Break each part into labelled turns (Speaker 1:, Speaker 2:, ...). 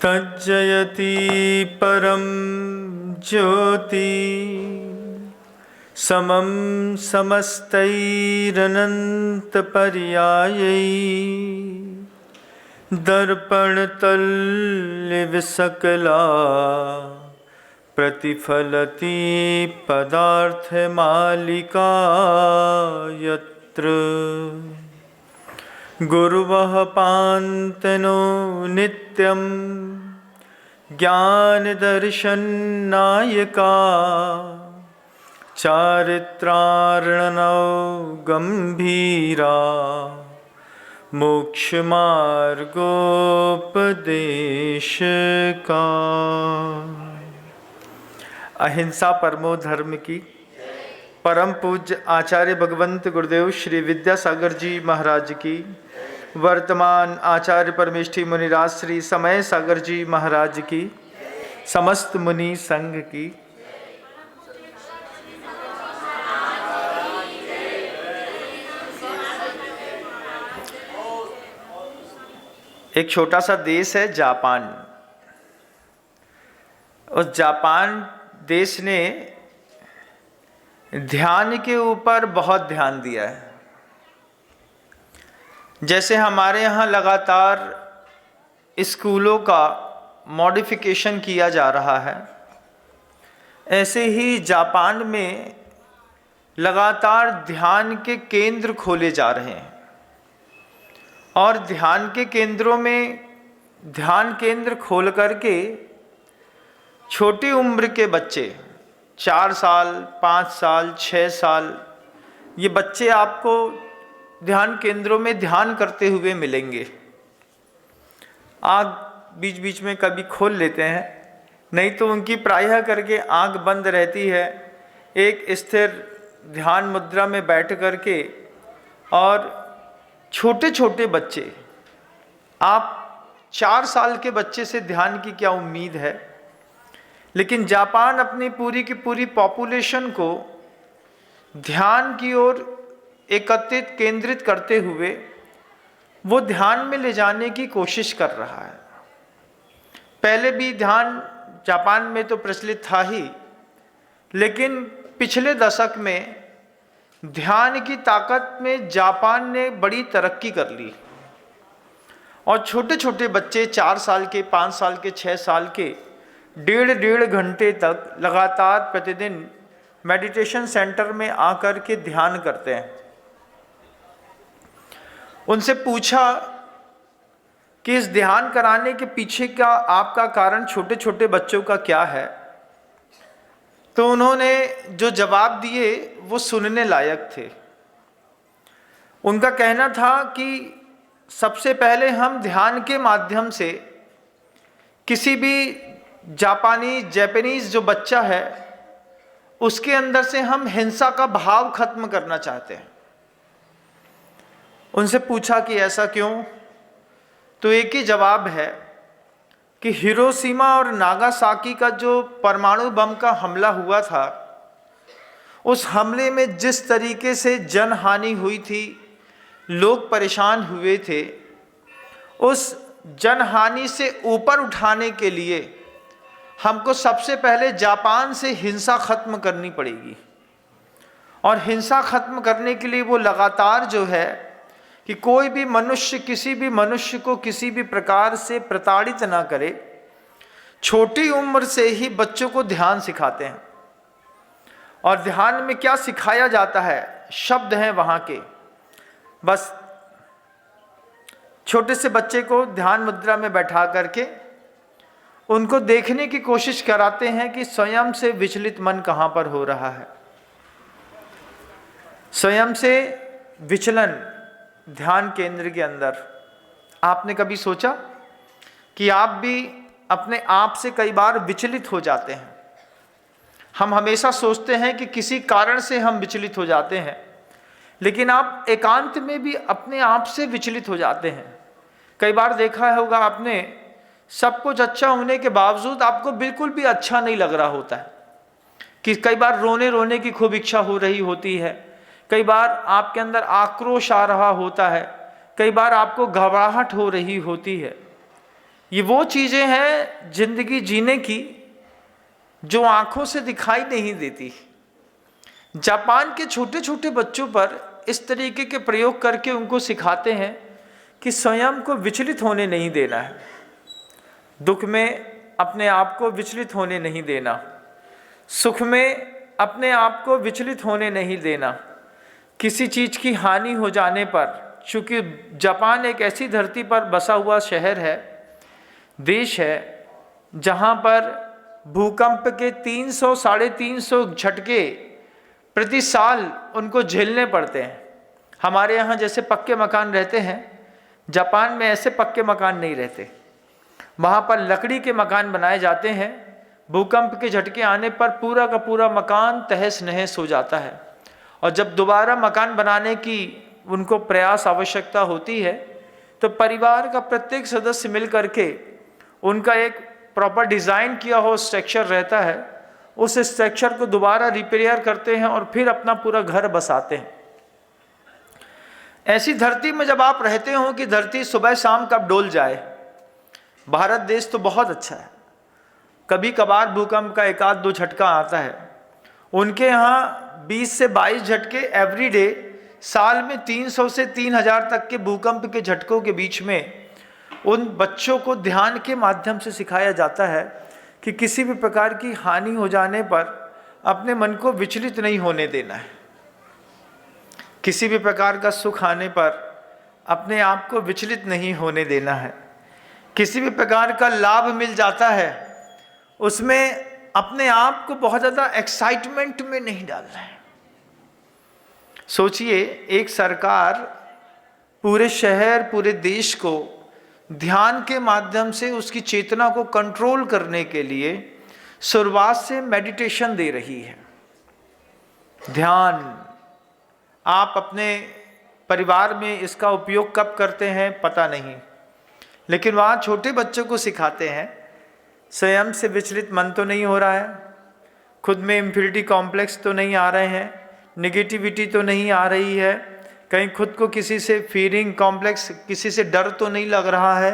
Speaker 1: तज्जयति परम ज्योति समं समस्तैरनन्तपर्यायै दर्पणतल्यविसकला प्रतिफलति पदार्थमालिका यत्र गुरुवः पान्तनो नित्यं ज्ञानदर्शननायका चारित्रार्णनौ गंभीरा मोक्षमार्गोपदेशका। अहिंसा परमो धर्म की परम पूज्य आचार्य भगवंत गुरुदेव श्री विद्यासागर जी महाराज की, वर्तमान आचार्य परमेष्ठी मुनिराज श्री समय सागर जी महाराज की, समस्त मुनि संघ की। एक छोटा सा देश है जापान। उस जापान देश ने ध्यान के ऊपर बहुत ध्यान दिया है। जैसे हमारे यहाँ लगातार स्कूलों का मॉडिफिकेशन किया जा रहा है, ऐसे ही जापान में लगातार ध्यान के केंद्र खोले जा रहे हैं। और ध्यान के केंद्रों में ध्यान केंद्र खोल करके छोटी उम्र के बच्चे 4 साल, 5 साल, 6 साल, ये बच्चे आपको ध्यान केंद्रों में ध्यान करते हुए मिलेंगे। आँख बीच बीच में कभी खोल लेते हैं, नहीं तो उनकी प्रायः करके आँख बंद रहती है। एक स्थिर ध्यान मुद्रा में बैठ करके, और छोटे छोटे बच्चे, आप 4 साल के बच्चे से ध्यान की क्या उम्मीद है। लेकिन जापान अपनी पूरी की पूरी पॉपुलेशन को ध्यान की ओर एकत्रित केंद्रित करते हुए वो ध्यान में ले जाने की कोशिश कर रहा है। पहले भी ध्यान जापान में तो प्रचलित था ही, लेकिन पिछले दशक में ध्यान की ताकत में जापान ने बड़ी तरक्की कर ली। और छोटे छोटे बच्चे 4 साल के, 5 साल के, 6 साल के 1.5 घंटे तक लगातार प्रतिदिन मेडिटेशन सेंटर में आकर के ध्यान करते हैं। उनसे पूछा कि इस ध्यान कराने के पीछे का आपका कारण छोटे छोटे बच्चों का क्या है, तो उन्होंने जो जवाब दिए वो सुनने लायक थे। उनका कहना था कि सबसे पहले हम ध्यान के माध्यम से किसी भी जापानीज जो बच्चा है उसके अंदर से हम हिंसा का भाव खत्म करना चाहते हैं। उनसे पूछा कि ऐसा क्यों, तो एक ही जवाब है कि हिरोशिमा और नागासाकी का जो परमाणु बम का हमला हुआ था, उस हमले में जिस तरीके से जनहानि हुई थी, लोग परेशान हुए थे, उस जनहानि से ऊपर उठाने के लिए हमको सबसे पहले जापान से हिंसा खत्म करनी पड़ेगी। और हिंसा खत्म करने के लिए वो लगातार जो है कि कोई भी मनुष्य किसी भी मनुष्य को किसी भी प्रकार से प्रताड़ित ना करे, छोटी उम्र से ही बच्चों को ध्यान सिखाते हैं। और ध्यान में क्या सिखाया जाता है, शब्द हैं वहाँ के, बस छोटे से बच्चे को ध्यान मुद्रा में बैठा करके उनको देखने की कोशिश कराते हैं कि स्वयं से विचलित मन कहाँ पर हो रहा है। स्वयं से विचलन ध्यान केंद्र के अंदर। आपने कभी सोचा कि आप भी अपने आप से कई बार विचलित हो जाते हैं। हम हमेशा सोचते हैं कि किसी कारण से हम विचलित हो जाते हैं, लेकिन आप एकांत में भी अपने आप से विचलित हो जाते हैं। कई बार देखा होगा आपने, सब कुछ अच्छा होने के बावजूद आपको बिल्कुल भी अच्छा नहीं लग रहा होता है। कि कई बार रोने की खूब इच्छा हो रही होती है, कई बार आपके अंदर आक्रोश आ रहा होता है, कई बार आपको घबराहट हो रही होती है। ये वो चीज़ें हैं जिंदगी जीने की जो आंखों से दिखाई नहीं देती। जापान के छोटे छोटे बच्चों पर इस तरीके के प्रयोग करके उनको सिखाते हैं कि स्वयं को विचलित होने नहीं देना है, दुख में अपने आप को विचलित होने नहीं देना, सुख में अपने आप को विचलित होने नहीं देना। किसी चीज़ की हानि हो जाने पर, चूँकि जापान एक ऐसी धरती पर बसा हुआ शहर है, देश है, जहाँ पर भूकंप के 300 साढ़े 300 झटके प्रति साल उनको झेलने पड़ते हैं। हमारे यहाँ जैसे पक्के मकान रहते हैं, जापान में ऐसे पक्के मकान नहीं रहते। वहाँ पर लकड़ी के मकान बनाए जाते हैं। भूकंप के झटके आने पर पूरा का पूरा मकान तहस नहस हो जाता है, और जब दोबारा मकान बनाने की उनको प्रयास आवश्यकता होती है तो परिवार का प्रत्येक सदस्य मिल करके उनका एक प्रॉपर डिज़ाइन किया हो स्ट्रक्चर रहता है, उस स्ट्रक्चर को दोबारा रिपेयर करते हैं और फिर अपना पूरा घर बसाते हैं। ऐसी धरती में जब आप रहते हो कि धरती सुबह शाम कब डोल जाए। भारत देश तो बहुत अच्छा है, कभी कभार भूकंप का एक आध दो झटका आता है। उनके यहाँ 20 से 22 झटके एवरी डे, साल में 300 से 3000 तक के भूकंप के झटकों के बीच में उन बच्चों को ध्यान के माध्यम से सिखाया जाता है कि किसी भी प्रकार की हानि हो जाने पर अपने मन को विचलित नहीं होने देना है। किसी भी प्रकार का सुख आने पर अपने आप को विचलित नहीं होने देना है। किसी भी प्रकार का लाभ मिल जाता है, उसमें अपने आप को बहुत ज़्यादा एक्साइटमेंट में नहीं डालना है। सोचिए, एक सरकार पूरे शहर, पूरे देश को ध्यान के माध्यम से उसकी चेतना को कंट्रोल करने के लिए शुरुआत से मेडिटेशन दे रही है। ध्यान आप अपने परिवार में इसका उपयोग कब करते हैं पता नहीं, लेकिन वहाँ छोटे बच्चों को सिखाते हैं। स्वयं से विचलित मन तो नहीं हो रहा है, खुद में इंफिनिटी कॉम्प्लेक्स तो नहीं आ रहे हैं, निगेटिविटी तो नहीं आ रही है, कहीं खुद को किसी से फीलिंग कॉम्प्लेक्स, किसी से डर तो नहीं लग रहा है,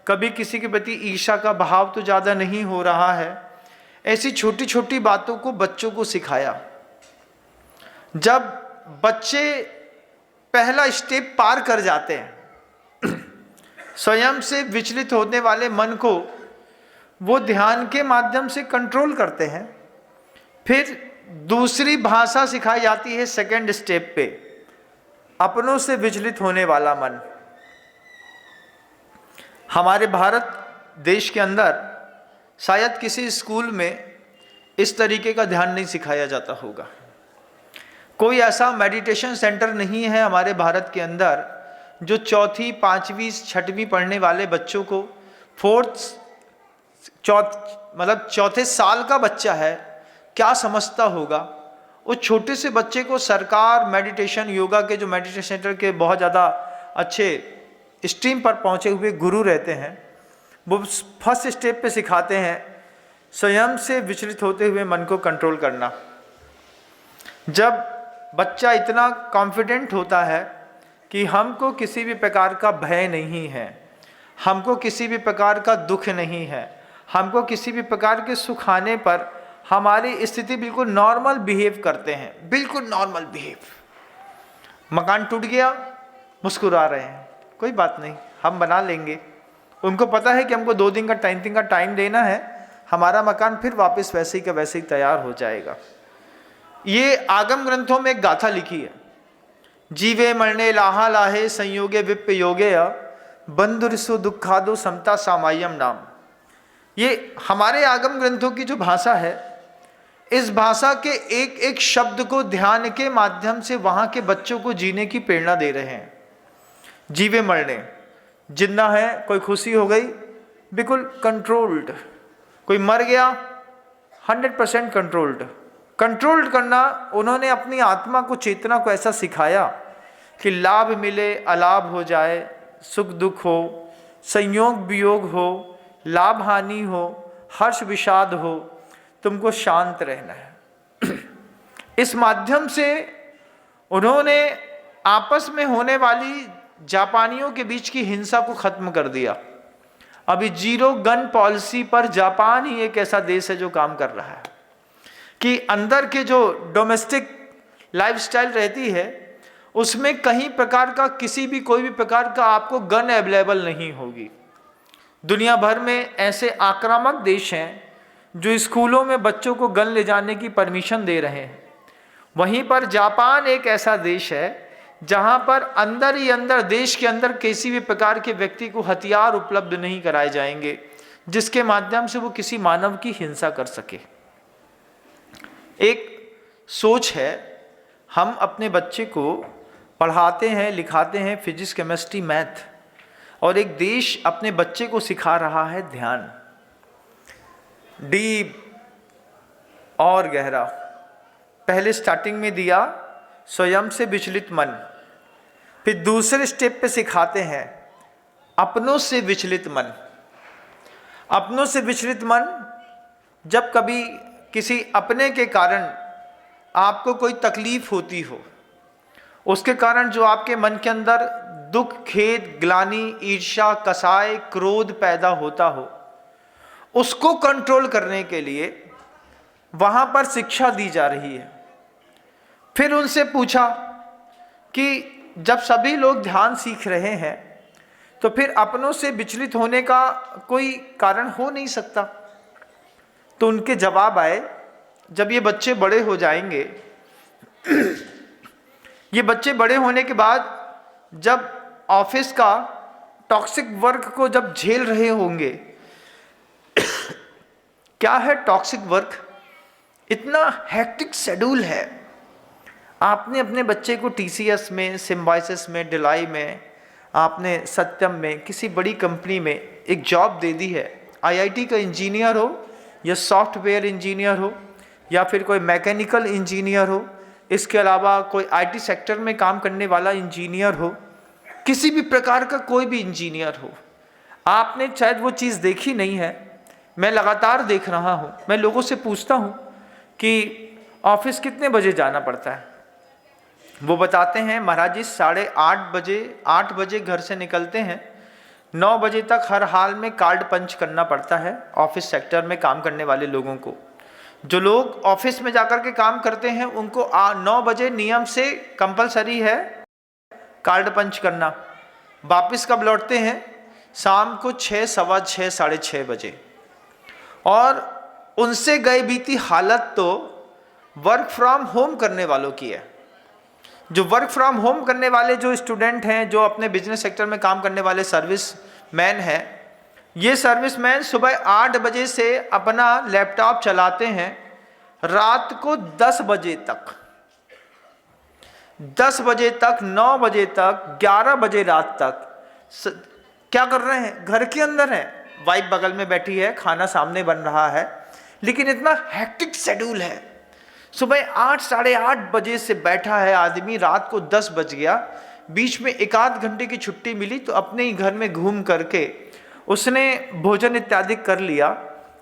Speaker 1: कभी किसी के प्रति ईर्ष्या का भाव तो ज़्यादा नहीं हो रहा है। ऐसी छोटी छोटी बातों को बच्चों को सिखाया। जब बच्चे पहला स्टेप पार कर जाते हैं, स्वयं से विचलित होने वाले मन को वो ध्यान के माध्यम से कंट्रोल करते हैं। फिर दूसरी भाषा सिखाई जाती है सेकंड स्टेप पे, अपनों से विचलित होने वाला मन। हमारे भारत देश के अंदर शायद किसी स्कूल में इस तरीके का ध्यान नहीं सिखाया जाता होगा। कोई ऐसा मेडिटेशन सेंटर नहीं है हमारे भारत के अंदर जो चौथी, पांचवी, छठवीं पढ़ने वाले बच्चों को चौथे साल का बच्चा है, क्या समझता होगा, उस छोटे से बच्चे को सरकार मेडिटेशन, योगा के जो मेडिटेशन सेंटर के बहुत ज़्यादा अच्छे स्ट्रीम पर पहुँचे हुए गुरु रहते हैं, वो फर्स्ट स्टेप पे सिखाते हैं स्वयं से विचलित होते हुए मन को कंट्रोल करना। जब बच्चा इतना कॉन्फिडेंट होता है कि हमको किसी भी प्रकार का भय नहीं है, हमको किसी भी प्रकार का दुख नहीं है, हमको किसी भी प्रकार के सुख आने पर हमारी स्थिति बिल्कुल नॉर्मल बिहेव करते हैं, बिल्कुल नॉर्मल बिहेव। मकान टूट गया, मुस्कुरा रहे हैं, कोई बात नहीं, हम बना लेंगे। उनको पता है कि हमको 2 दिन का 3 दिन का टाइम देना है, हमारा मकान फिर वापस वैसे ही का वैसे ही तैयार हो जाएगा। ये आगम ग्रंथों में एक गाथा लिखी है, जीवे मरणे लाहा लाहे संयोगे विप्प योगे बंधुरिसु दुखादो समता सामायम नाम। ये हमारे आगम ग्रंथों की जो भाषा है, इस भाषा के एक एक शब्द को ध्यान के माध्यम से वहाँ के बच्चों को जीने की प्रेरणा दे रहे हैं। जीवे मरने, जिंदा है, कोई खुशी हो गई बिल्कुल कंट्रोल्ड, कोई मर गया 100% कंट्रोल्ड। कंट्रोल्ड करना उन्होंने अपनी आत्मा को, चेतना को ऐसा सिखाया कि लाभ मिले, अलाभ हो जाए, सुख दुख हो, संयोग वियोग हो, लाभ हानि हो, हर्ष विषाद हो, तुमको शांत रहना है। इस माध्यम से उन्होंने आपस में होने वाली जापानियों के बीच की हिंसा को खत्म कर दिया। अभी जीरो गन पॉलिसी पर जापान ही एक ऐसा देश है जो काम कर रहा है कि अंदर के जो डोमेस्टिक लाइफस्टाइल रहती है उसमें कहीं प्रकार का किसी भी कोई भी प्रकार का आपको गन अवेलेबल नहीं होगी। दुनिया भर में ऐसे आक्रामक देश हैं जो स्कूलों में बच्चों को गन ले जाने की परमिशन दे रहे हैं। वहीं पर जापान एक ऐसा देश है जहां पर अंदर ही अंदर देश के अंदर किसी भी प्रकार के व्यक्ति को हथियार उपलब्ध नहीं कराए जाएंगे जिसके माध्यम से वो किसी मानव की हिंसा कर सके। एक सोच है, हम अपने बच्चे को पढ़ाते हैं लिखाते हैं फिजिक्स केमिस्ट्री मैथ, और एक देश अपने बच्चे को सिखा रहा है ध्यान, डीप और गहरा। पहले स्टार्टिंग में दिया स्वयं से विचलित मन, फिर दूसरे स्टेप पे सिखाते हैं अपनों से विचलित मन। अपनों से विचलित मन, जब कभी किसी अपने के कारण आपको कोई तकलीफ होती हो, उसके कारण जो आपके मन के अंदर दुख, खेद, ग्लानि, ईर्ष्या, कसाय, क्रोध पैदा होता हो, उसको कंट्रोल करने के लिए वहां पर शिक्षा दी जा रही है। फिर उनसे पूछा कि जब सभी लोग ध्यान सीख रहे हैं तो फिर अपनों से विचलित होने का कोई कारण हो नहीं सकता। तो उनके जवाब आए, जब ये बच्चे बड़े हो जाएंगे, ये बच्चे बड़े होने के बाद जब ऑफिस का टॉक्सिक वर्क को जब झेल रहे होंगे, क्या है टॉक्सिक वर्क? इतना हेक्टिक शेड्यूल है। आपने अपने बच्चे को टीसीएस में, सिम्बाइसिस में, डिलाई में, आपने सत्यम में, किसी बड़ी कंपनी में एक जॉब दे दी है। आईआईटी का इंजीनियर हो या सॉफ्टवेयर इंजीनियर हो या फिर कोई मैकेनिकल इंजीनियर हो, इसके अलावा कोई आईटी सेक्टर में काम करने वाला इंजीनियर हो, किसी भी प्रकार का कोई भी इंजीनियर हो, आपने शायद वो चीज़ देखी नहीं है। मैं लगातार देख रहा हूँ, मैं लोगों से पूछता हूँ कि ऑफिस कितने बजे जाना पड़ता है। वो बताते हैं महाराज जी 8:30 बजे घर से निकलते हैं, 9 बजे तक हर हाल में कार्ड पंच करना पड़ता है ऑफिस सेक्टर में काम करने वाले लोगों को। जो लोग ऑफिस में जाकर के काम करते हैं उनको 9 बजे नियम से कंपलसरी है कार्ड पंच करना। वापस कब लौटते हैं? शाम को 6, सवा 6, 6:30 बजे। और उनसे गए बीती हालत तो वर्क फ्रॉम होम करने वालों की है। जो वर्क फ्रॉम होम करने वाले जो स्टूडेंट हैं, जो अपने बिजनेस सेक्टर में काम करने वाले सर्विस मैन हैं, ये सर्विस मैन सुबह 8 बजे से अपना लैपटॉप चलाते हैं रात को 10 बजे तक, 10 बजे तक, 9 बजे तक, 11 बजे रात तक क्या कर रहे हैं? घर के अंदर है, वाइफ बगल में बैठी है, खाना सामने बन रहा है, लेकिन इतना हेक्टिक शेड्यूल है। सुबह 8, 8:30 बजे से बैठा है आदमी, रात को 10 बज गया, बीच में 1 आध घंटे की छुट्टी मिली तो अपने ही घर में घूम करके उसने भोजन इत्यादि कर लिया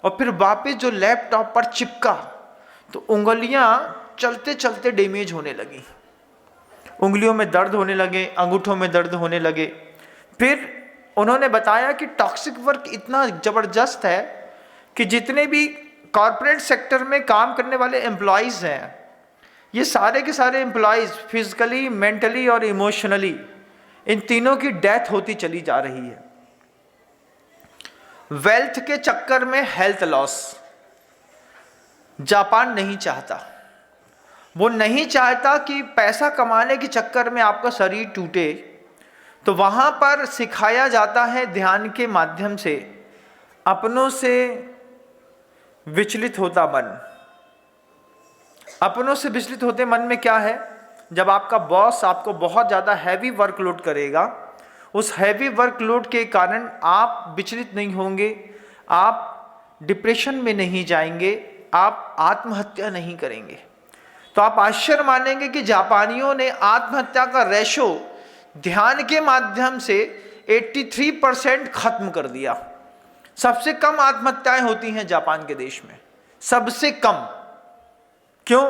Speaker 1: और फिर वापस जो लैपटॉप पर चिपका तो उंगलियां चलते चलते डैमेज होने लगी, उंगलियों में दर्द होने लगे, अंगूठों में दर्द होने लगे। फिर उन्होंने बताया कि टॉक्सिक वर्क इतना ज़बरदस्त है कि जितने भी कॉरपोरेट सेक्टर में काम करने वाले एम्प्लॉयज़ हैं, ये सारे के सारे एम्प्लॉयज़ फिजिकली, मेंटली और इमोशनली, इन तीनों की डेथ होती चली जा रही है। वेल्थ के चक्कर में हेल्थ लॉस जापान नहीं चाहता। वो नहीं चाहता कि पैसा कमाने के चक्कर में आपका शरीर टूटे, तो वहां पर सिखाया जाता है ध्यान के माध्यम से अपनों से विचलित होता मन। अपनों से विचलित होते मन में क्या है? जब आपका बॉस आपको बहुत ज़्यादा हैवी वर्कलोड करेगा, उस हैवी वर्कलोड के कारण आप विचलित नहीं होंगे, आप डिप्रेशन में नहीं जाएंगे, आप आत्महत्या नहीं करेंगे। तो आप आश्चर्य मानेंगे कि जापानियों ने आत्महत्या का रेशो ध्यान के माध्यम से 83% खत्म कर दिया। सबसे कम आत्महत्याएं होती हैं जापान के देश में, सबसे कम। क्यों?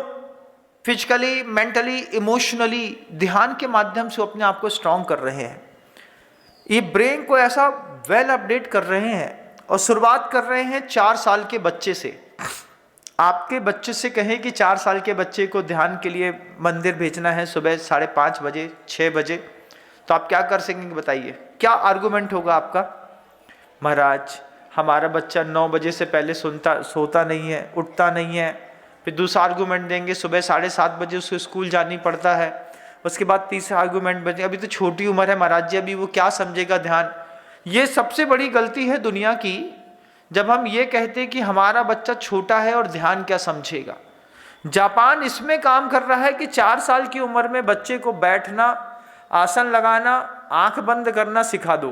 Speaker 1: फिजिकली, मेंटली, इमोशनली ध्यान के माध्यम से अपने आप को स्ट्रांग कर रहे हैं। ये ब्रेन को ऐसा वेल अपडेट कर रहे हैं और शुरुआत कर रहे हैं 4 साल के बच्चे से। आपके बच्चे से कहें कि 4 साल के बच्चे को ध्यान के लिए मंदिर भेजना है सुबह 5:30 बजे, 6 बजे, तो आप क्या कर सकेंगे बताइए? क्या आर्गुमेंट होगा आपका? महाराज हमारा बच्चा 9 बजे से पहले सोता नहीं है, उठता नहीं है। फिर दूसरा आर्गुमेंट देंगे सुबह 7:30 बजे उसको स्कूल जानी पड़ता है। उसके बाद तीसरा आर्गुमेंट बनेगा अभी तो छोटी उम्र है महाराज जी, अभी वो क्या समझेगा ध्यान। ये सबसे बड़ी गलती है दुनिया की, जब हम ये कहते कि हमारा बच्चा छोटा है और ध्यान क्या समझेगा। जापान इसमें काम कर रहा है कि 4 साल की उम्र में बच्चे को बैठना, आसन लगाना, आंख बंद करना सिखा दो।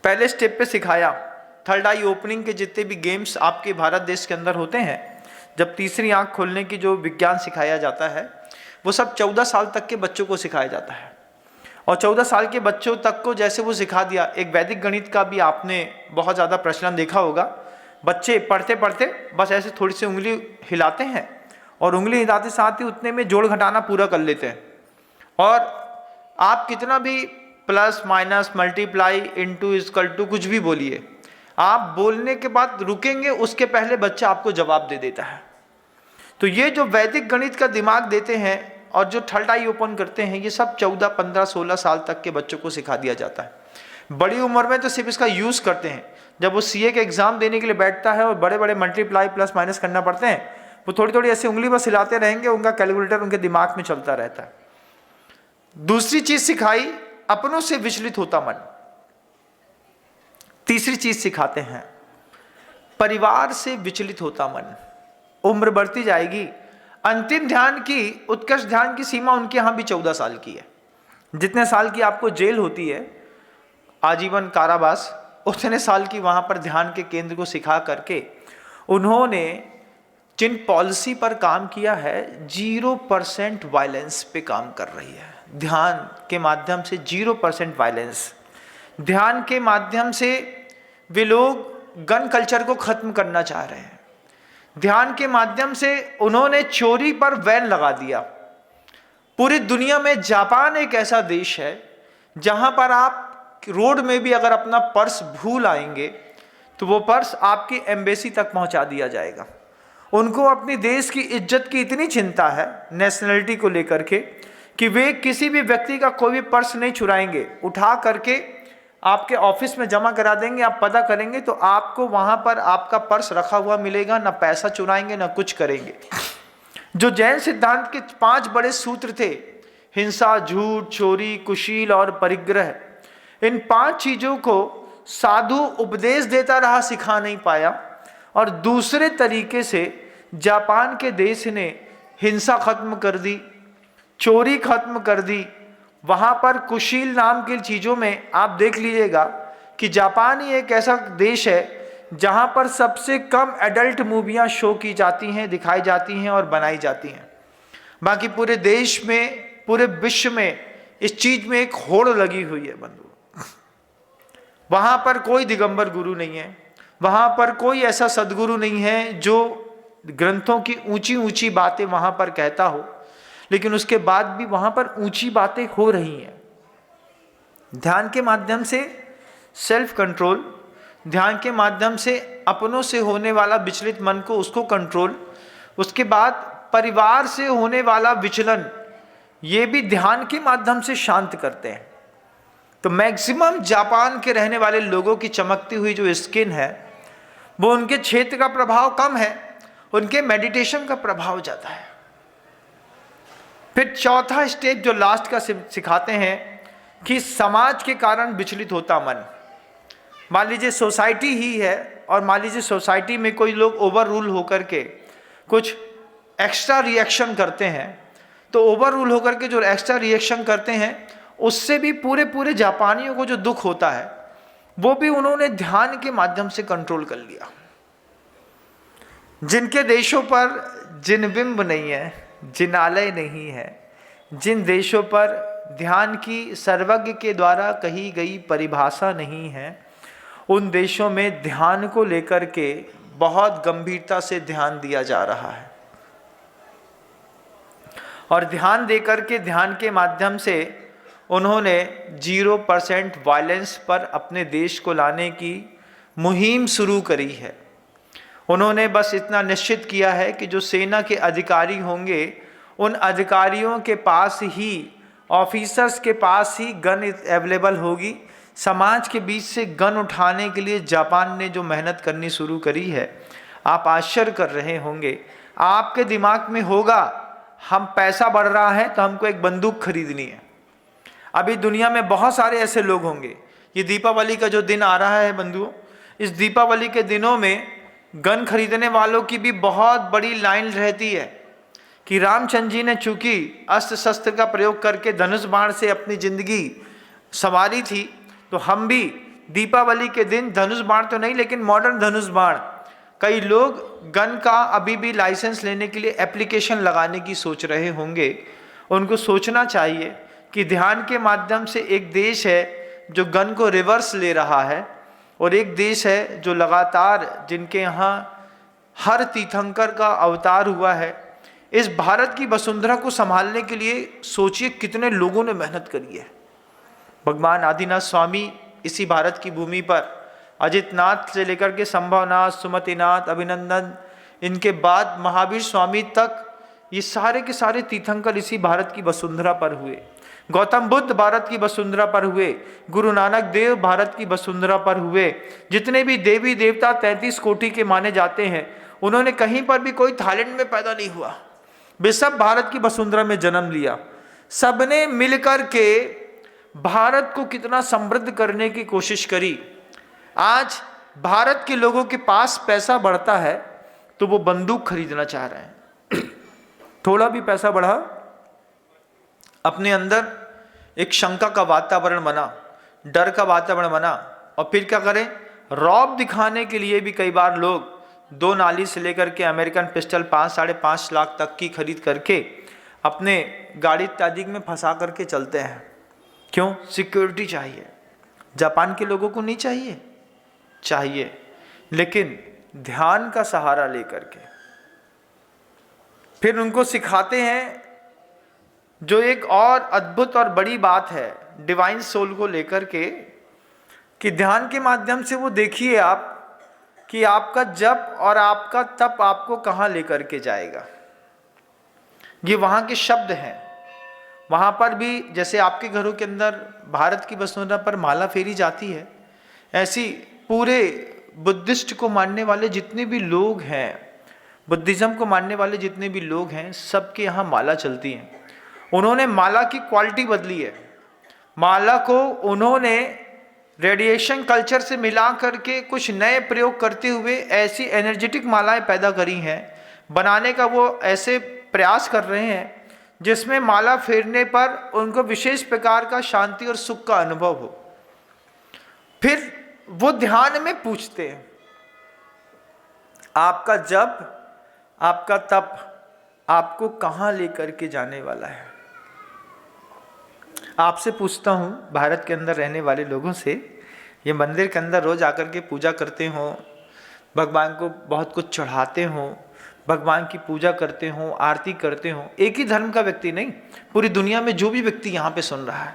Speaker 1: पहले स्टेप पे सिखाया। थर्ड आई ओपनिंग के जितने भी गेम्स आपके भारत देश के अंदर होते हैं, जब तीसरी आंख खोलने की जो विज्ञान सिखाया जाता है, वो सब 14 साल तक के बच्चों को सिखाया जाता है। और 14 साल के बच्चों तक को जैसे वो सिखा दिया, एक वैदिक गणित का भी आपने बहुत ज़्यादा प्रचलन देखा होगा। बच्चे पढ़ते पढ़ते बस ऐसे थोड़ी सी उंगली हिलाते हैं और उंगली हिलाते साथ ही उतने में जोड़ घटाना पूरा कर लेते हैं। और आप कितना भी plus minus multiply into equal to कुछ भी बोलिए, आप बोलने के बाद रुकेंगे उसके पहले बच्चा आपको जवाब दे देता है। तो ये जो वैदिक गणित का दिमाग देते हैं और जो थर्ड आई ओपन करते हैं, ये सब 14, 15, 16 साल तक के बच्चों को सिखा दिया जाता है। बड़ी उम्र में तो सिर्फ इसका यूज़ करते हैं। जब वो सीए के एग्जाम देने के लिए बैठता है और बड़े बड़े मल्टीप्लाई प्लस माइनस करना पड़ते हैं, वो थोड़ी थोड़ी ऐसी उंगली बस हिलाते रहेंगे, उनका कैलकुलेटर उनके दिमाग में चलता रहता है। दूसरी चीज सिखाई, अपनों से विचलित होता मन। तीसरी चीज सिखाते हैं, परिवार से विचलित होता मन। उम्र बढ़ती जाएगी, अंतिम ध्यान की, उत्कृष्ट ध्यान की सीमा उनके यहां भी 14 साल की है। जितने साल की आपको जेल होती है, आजीवन कारावास, उतने साल की वहां पर ध्यान के केंद्र को सिखा करके उन्होंने जिन पॉलिसी पर काम किया है, 0% वायलेंस पे काम कर रही है। ध्यान के माध्यम से 0% वायलेंस। ध्यान के माध्यम से वे लोग गन कल्चर को खत्म करना चाह रहे हैं। ध्यान के माध्यम से उन्होंने चोरी पर बैन लगा दिया। पूरी दुनिया में जापान एक ऐसा देश है जहां पर आप रोड में भी अगर अपना पर्स भूल आएंगे तो वो पर्स आपकी एम्बेसी तक पहुंचा दिया जाएगा। उनको अपनी देश की इज्जत की इतनी चिंता है नेशनलिटी को लेकर के कि वे किसी भी व्यक्ति का कोई भी पर्स नहीं चुराएंगे, उठा करके आपके ऑफिस में जमा करा देंगे। आप पता करेंगे तो आपको वहां पर आपका पर्स रखा हुआ मिलेगा, ना पैसा चुराएंगे ना कुछ करेंगे। जो जैन सिद्धांत के 5 बड़े सूत्र थे, हिंसा, झूठ, चोरी, कुशील और परिग्रह, इन 5 चीजों को साधु उपदेश देता रहा, सिखा नहीं पाया। और दूसरे तरीके से जापान के देश ने हिंसा खत्म कर दी, चोरी खत्म कर दी। वहां पर कुशील नाम की चीजों में आप देख लीजिएगा कि जापान ही एक ऐसा देश है जहां पर सबसे कम एडल्ट मूवियां शो की जाती हैं, दिखाई जाती हैं और बनाई जाती हैं। बाकी पूरे देश में, पूरे विश्व में इस चीज में एक होड़ लगी हुई है बंधु। वहां पर कोई दिगंबर गुरु नहीं है, वहां पर कोई ऐसा सदगुरु नहीं है जो ग्रंथों की ऊंची ऊंची बातें वहां पर कहता हो, लेकिन उसके बाद भी वहां पर ऊंची बातें हो रही हैं। ध्यान के माध्यम से सेल्फ कंट्रोल, ध्यान के माध्यम से अपनों से होने वाला विचलित मन को, उसको कंट्रोल, उसके बाद परिवार से होने वाला विचलन, ये भी ध्यान के माध्यम से शांत करते हैं। तो मैक्सिमम जापान के रहने वाले लोगों की चमकती हुई जो स्किन है, वो उनके क्षेत्र का प्रभाव कम है, उनके मेडिटेशन का प्रभाव ज़्यादा है। फिर चौथा स्टेप जो लास्ट का सिखाते हैं कि समाज के कारण विचलित होता मन। मान लीजिए सोसाइटी ही है और मान लीजिए सोसाइटी में कोई लोग ओवर रूल होकर के कुछ एक्स्ट्रा रिएक्शन करते हैं, तो ओवर रूल होकर के जो एक्स्ट्रा रिएक्शन करते हैं उससे भी पूरे जापानियों को जो दुख होता है वो भी उन्होंने ध्यान के माध्यम से कंट्रोल कर लिया। जिनके देशों पर जिनबिंब नहीं है, जिनालय नहीं है, जिन देशों पर ध्यान की सर्वज्ञ के द्वारा कही गई परिभाषा नहीं है, उन देशों में ध्यान को लेकर के बहुत गंभीरता से ध्यान दिया जा रहा है। और ध्यान देकर के, ध्यान के माध्यम से उन्होंने 0% वायलेंस पर अपने देश को लाने की मुहिम शुरू करी है। उन्होंने बस इतना निश्चित किया है कि जो सेना के अधिकारी होंगे उन अधिकारियों के पास ही, ऑफिसर्स के पास ही गन अवेलेबल होगी। समाज के बीच से गन उठाने के लिए जापान ने जो मेहनत करनी शुरू करी है, आप आश्चर्य कर रहे होंगे। आपके दिमाग में होगा हम पैसा बढ़ रहा है तो हमको एक बंदूक खरीदनी है। अभी दुनिया में बहुत सारे ऐसे लोग होंगे। ये दीपावली का जो दिन आ रहा है बंधुओं, इस दीपावली के दिनों में गन खरीदने वालों की भी बहुत बड़ी लाइन रहती है कि रामचंद्र जी ने चूंकि अस्त्र शस्त्र का प्रयोग करके धनुष बाण से अपनी जिंदगी संवारी थी, तो हम भी दीपावली के दिन धनुष बाण तो नहीं लेकिन मॉडर्न धनुष बाण, कई लोग गन का अभी भी लाइसेंस लेने के लिए एप्लीकेशन लगाने की सोच रहे होंगे। उनको सोचना चाहिए कि ध्यान के माध्यम से एक देश है जो गन को रिवर्स ले रहा है और एक देश है जो लगातार, जिनके यहाँ हर तीर्थंकर का अवतार हुआ है। इस भारत की वसुंधरा को संभालने के लिए सोचिए कितने लोगों ने मेहनत करी है। भगवान आदिनाथ स्वामी इसी भारत की भूमि पर, अजितनाथ से लेकर के संभवनाथ, सुमतिनाथ, अभिनंदन, इनके बाद महावीर स्वामी तक, ये सारे के सारे तीर्थंकर इसी भारत की वसुंधरा पर हुए। गौतम बुद्ध भारत की वसुंधरा पर हुए, गुरु नानक देव भारत की वसुंधरा पर हुए। जितने भी देवी देवता 33 कोटि के माने जाते हैं, उन्होंने कहीं पर भी कोई थाईलैंड में पैदा नहीं हुआ, वे सब भारत की वसुंधरा में जन्म लिया। सबने मिलकर के भारत को कितना समृद्ध करने की कोशिश करी। आज भारत के लोगों के पास पैसा बढ़ता है तो वो बंदूक खरीदना चाह रहे हैं। थोड़ा भी पैसा बढ़ा, अपने अंदर एक शंका का वातावरण बना, डर का वातावरण बना, और फिर क्या करें, रौब दिखाने के लिए भी कई बार लोग 2 नाली से लेकर के अमेरिकन पिस्टल 5-5.5 लाख तक की खरीद करके अपने गाड़ी इत्यादि में फंसा करके चलते हैं। क्यों? सिक्योरिटी चाहिए। जापान के लोगों को नहीं चाहिए? चाहिए, लेकिन ध्यान का सहारा लेकर के फिर उनको सिखाते हैं जो एक और अद्भुत और बड़ी बात है डिवाइन सोल को लेकर के, कि ध्यान के माध्यम से वो देखिए आप कि आपका जप और आपका तप आपको कहाँ लेकर के जाएगा। ये वहाँ के शब्द हैं। वहाँ पर भी जैसे आपके घरों के अंदर भारत की वसुंधरा पर माला फेरी जाती है, ऐसी पूरे बुद्धिस्ट को मानने वाले जितने भी लोग हैं, बुद्धिज्म को मानने वाले जितने भी लोग हैं, सबके यहाँ माला चलती हैं। उन्होंने माला की क्वालिटी बदली है। माला को उन्होंने रेडिएशन कल्चर से मिला करके कुछ नए प्रयोग करते हुए ऐसी एनर्जेटिक मालाएं पैदा करी हैं, बनाने का वो ऐसे प्रयास कर रहे हैं जिसमें माला फेरने पर उनको विशेष प्रकार का शांति और सुख का अनुभव हो। फिर वो ध्यान में पूछते हैं, आपका जप, आपका तप आपको कहाँ लेकर के जाने वाला है। आपसे पूछता हूँ, भारत के अंदर रहने वाले लोगों से, ये मंदिर के अंदर रोज आकर के पूजा करते हो, भगवान को बहुत कुछ चढ़ाते हो, भगवान की पूजा करते हो, आरती करते हो, एक ही धर्म का व्यक्ति नहीं, पूरी दुनिया में जो भी व्यक्ति यहाँ पे सुन रहा है,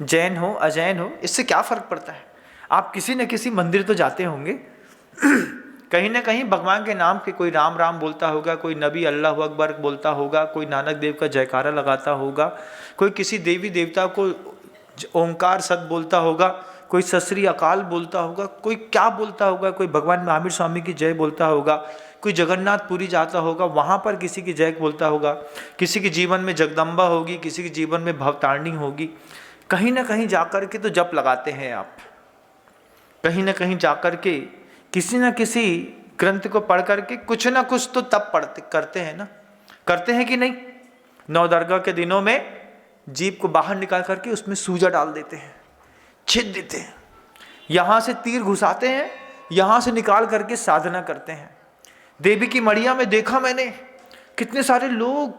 Speaker 1: जैन हो अजैन हो, इससे क्या फर्क पड़ता है। आप किसी न किसी मंदिर तो जाते होंगे, कहीं ना कहीं भगवान के नाम के कोई राम राम बोलता होगा, कोई नबी अल्लाह अकबर बोलता होगा, कोई नानक देव का जयकारा लगाता होगा, कोई किसी देवी देवता को ओंकार सत बोलता होगा, कोई सत श्री अकाल बोलता होगा, कोई क्या बोलता होगा, कोई भगवान महावीर स्वामी की जय बोलता होगा, कोई जगन्नाथपुरी जाता होगा, वहाँ पर किसी की जय बोलता होगा, किसी के जीवन में जगदम्बा होगी, किसी के जीवन में भवतारिणी होगी। कहीं ना कहीं जाकर के तो जप लगाते हैं आप, कहीं ना कहीं जाकर के किसी न किसी ग्रंथ को पढ़ करके कुछ ना कुछ तो तप करते हैं ना, करते हैं कि नहीं। नवदुर्गा के दिनों में जीभ को बाहर निकाल करके उसमें सूजा डाल देते हैं, छेद देते हैं, यहाँ से तीर घुसाते हैं, यहाँ से निकाल करके साधना करते हैं। देवी की मड़िया में देखा मैंने कितने सारे लोग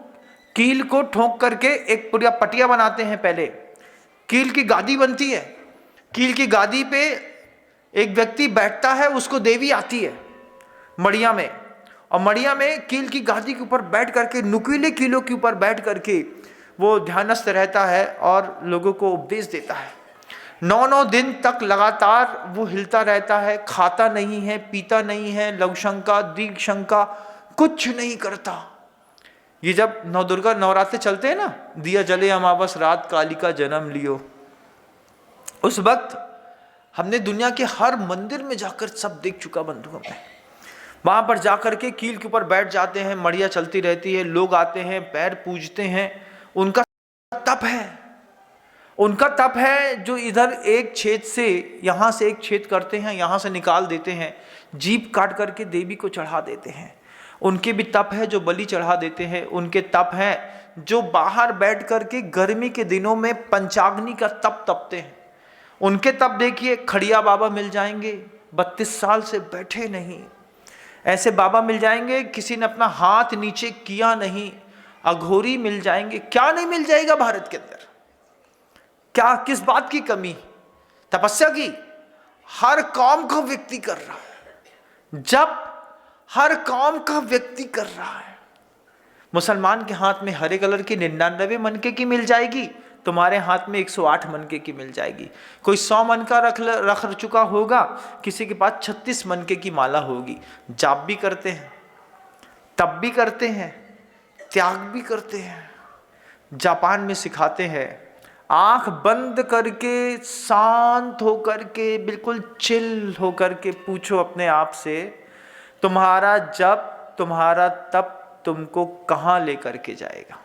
Speaker 1: कील को ठोक करके एक पूरा पटिया बनाते हैं। पहले कील की गादी बनती है, कील की गादी पे एक व्यक्ति बैठता है, उसको देवी आती है मड़िया में, और मड़िया में कील की गादी के ऊपर बैठ करके, नुकीले कीलों के ऊपर बैठ करके वो ध्यानस्थ रहता है और लोगों को उपदेश देता है। 9 दिन तक लगातार वो हिलता रहता है, खाता नहीं है, पीता नहीं है, लघु शंका दीर्घ शंका कुछ नहीं करता। ये जब नवदुर्गा नवरात्रि चलते हैं ना, दिया जले अमावस रात कालिका जन्म लियो, उस वक्त हमने दुनिया के हर मंदिर में जाकर सब देख चुका बंधुओं में। वहां पर जाकर के कील के ऊपर बैठ जाते हैं, मड़िया चलती रहती है, लोग आते हैं, पैर पूजते हैं। उनका तप है, उनका तप है जो इधर एक छेद से, यहां से एक छेद करते हैं, यहां से निकाल देते हैं, जीभ काट करके देवी को चढ़ा देते हैं। उनके भी तप है जो बलि चढ़ा देते हैं। उनके तप है जो बाहर बैठ करके गर्मी के दिनों में पंचाग्नि का तप तपते हैं। उनके तप देखिए, खड़िया बाबा मिल जाएंगे, 32 साल से बैठे नहीं, ऐसे बाबा मिल जाएंगे, किसी ने अपना हाथ नीचे किया नहीं। अघोरी मिल जाएंगे, क्या नहीं मिल जाएगा भारत के अंदर, क्या किस बात की कमी, तपस्या की। हर काम का व्यक्ति कर रहा है, जब हर काम का व्यक्ति कर रहा है। मुसलमान के हाथ में हरे कलर की 99 मनके की मिल जाएगी, तुम्हारे हाथ में 108 मनके की मिल जाएगी। कोई 100 मन का रख चुका होगा, किसी के पास 36 मनके की माला होगी। जाप भी करते हैं, तप भी करते हैं, त्याग भी करते हैं। जापान में सिखाते हैं, आंख बंद करके शांत होकर के बिल्कुल चिल होकर के पूछो अपने आप से, तुम्हारा जप तुम्हारा तप तुमको कहां लेकर के जाएगा।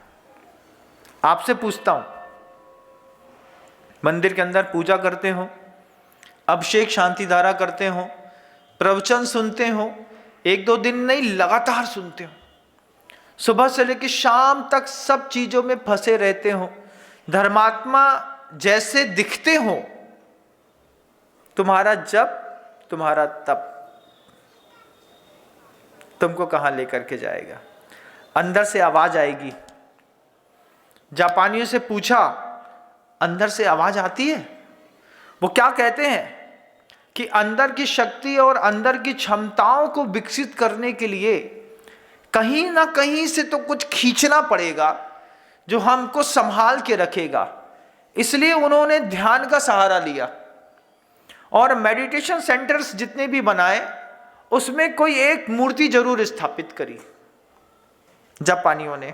Speaker 1: आपसे पूछता हूं, मंदिर के अंदर पूजा करते हो, अभिषेक शांति धारा करते हो, प्रवचन सुनते हो, 1-2 दिन नहीं लगातार सुनते हो, सुबह से लेकर शाम तक सब चीजों में फंसे रहते हो, धर्मात्मा जैसे दिखते हो, तुम्हारा जप तुम्हारा तप तुमको कहां लेकर के जाएगा। अंदर से आवाज आएगी। जापानियों से पूछा, अंदर से आवाज आती है? वो क्या कहते हैं कि अंदर की शक्ति और अंदर की क्षमताओं को विकसित करने के लिए कहीं ना कहीं से तो कुछ खींचना पड़ेगा जो हमको संभाल के रखेगा। इसलिए उन्होंने ध्यान का सहारा लिया और मेडिटेशन सेंटर्स जितने भी बनाए उसमें कोई एक मूर्ति जरूर स्थापित करी। जापानियों ने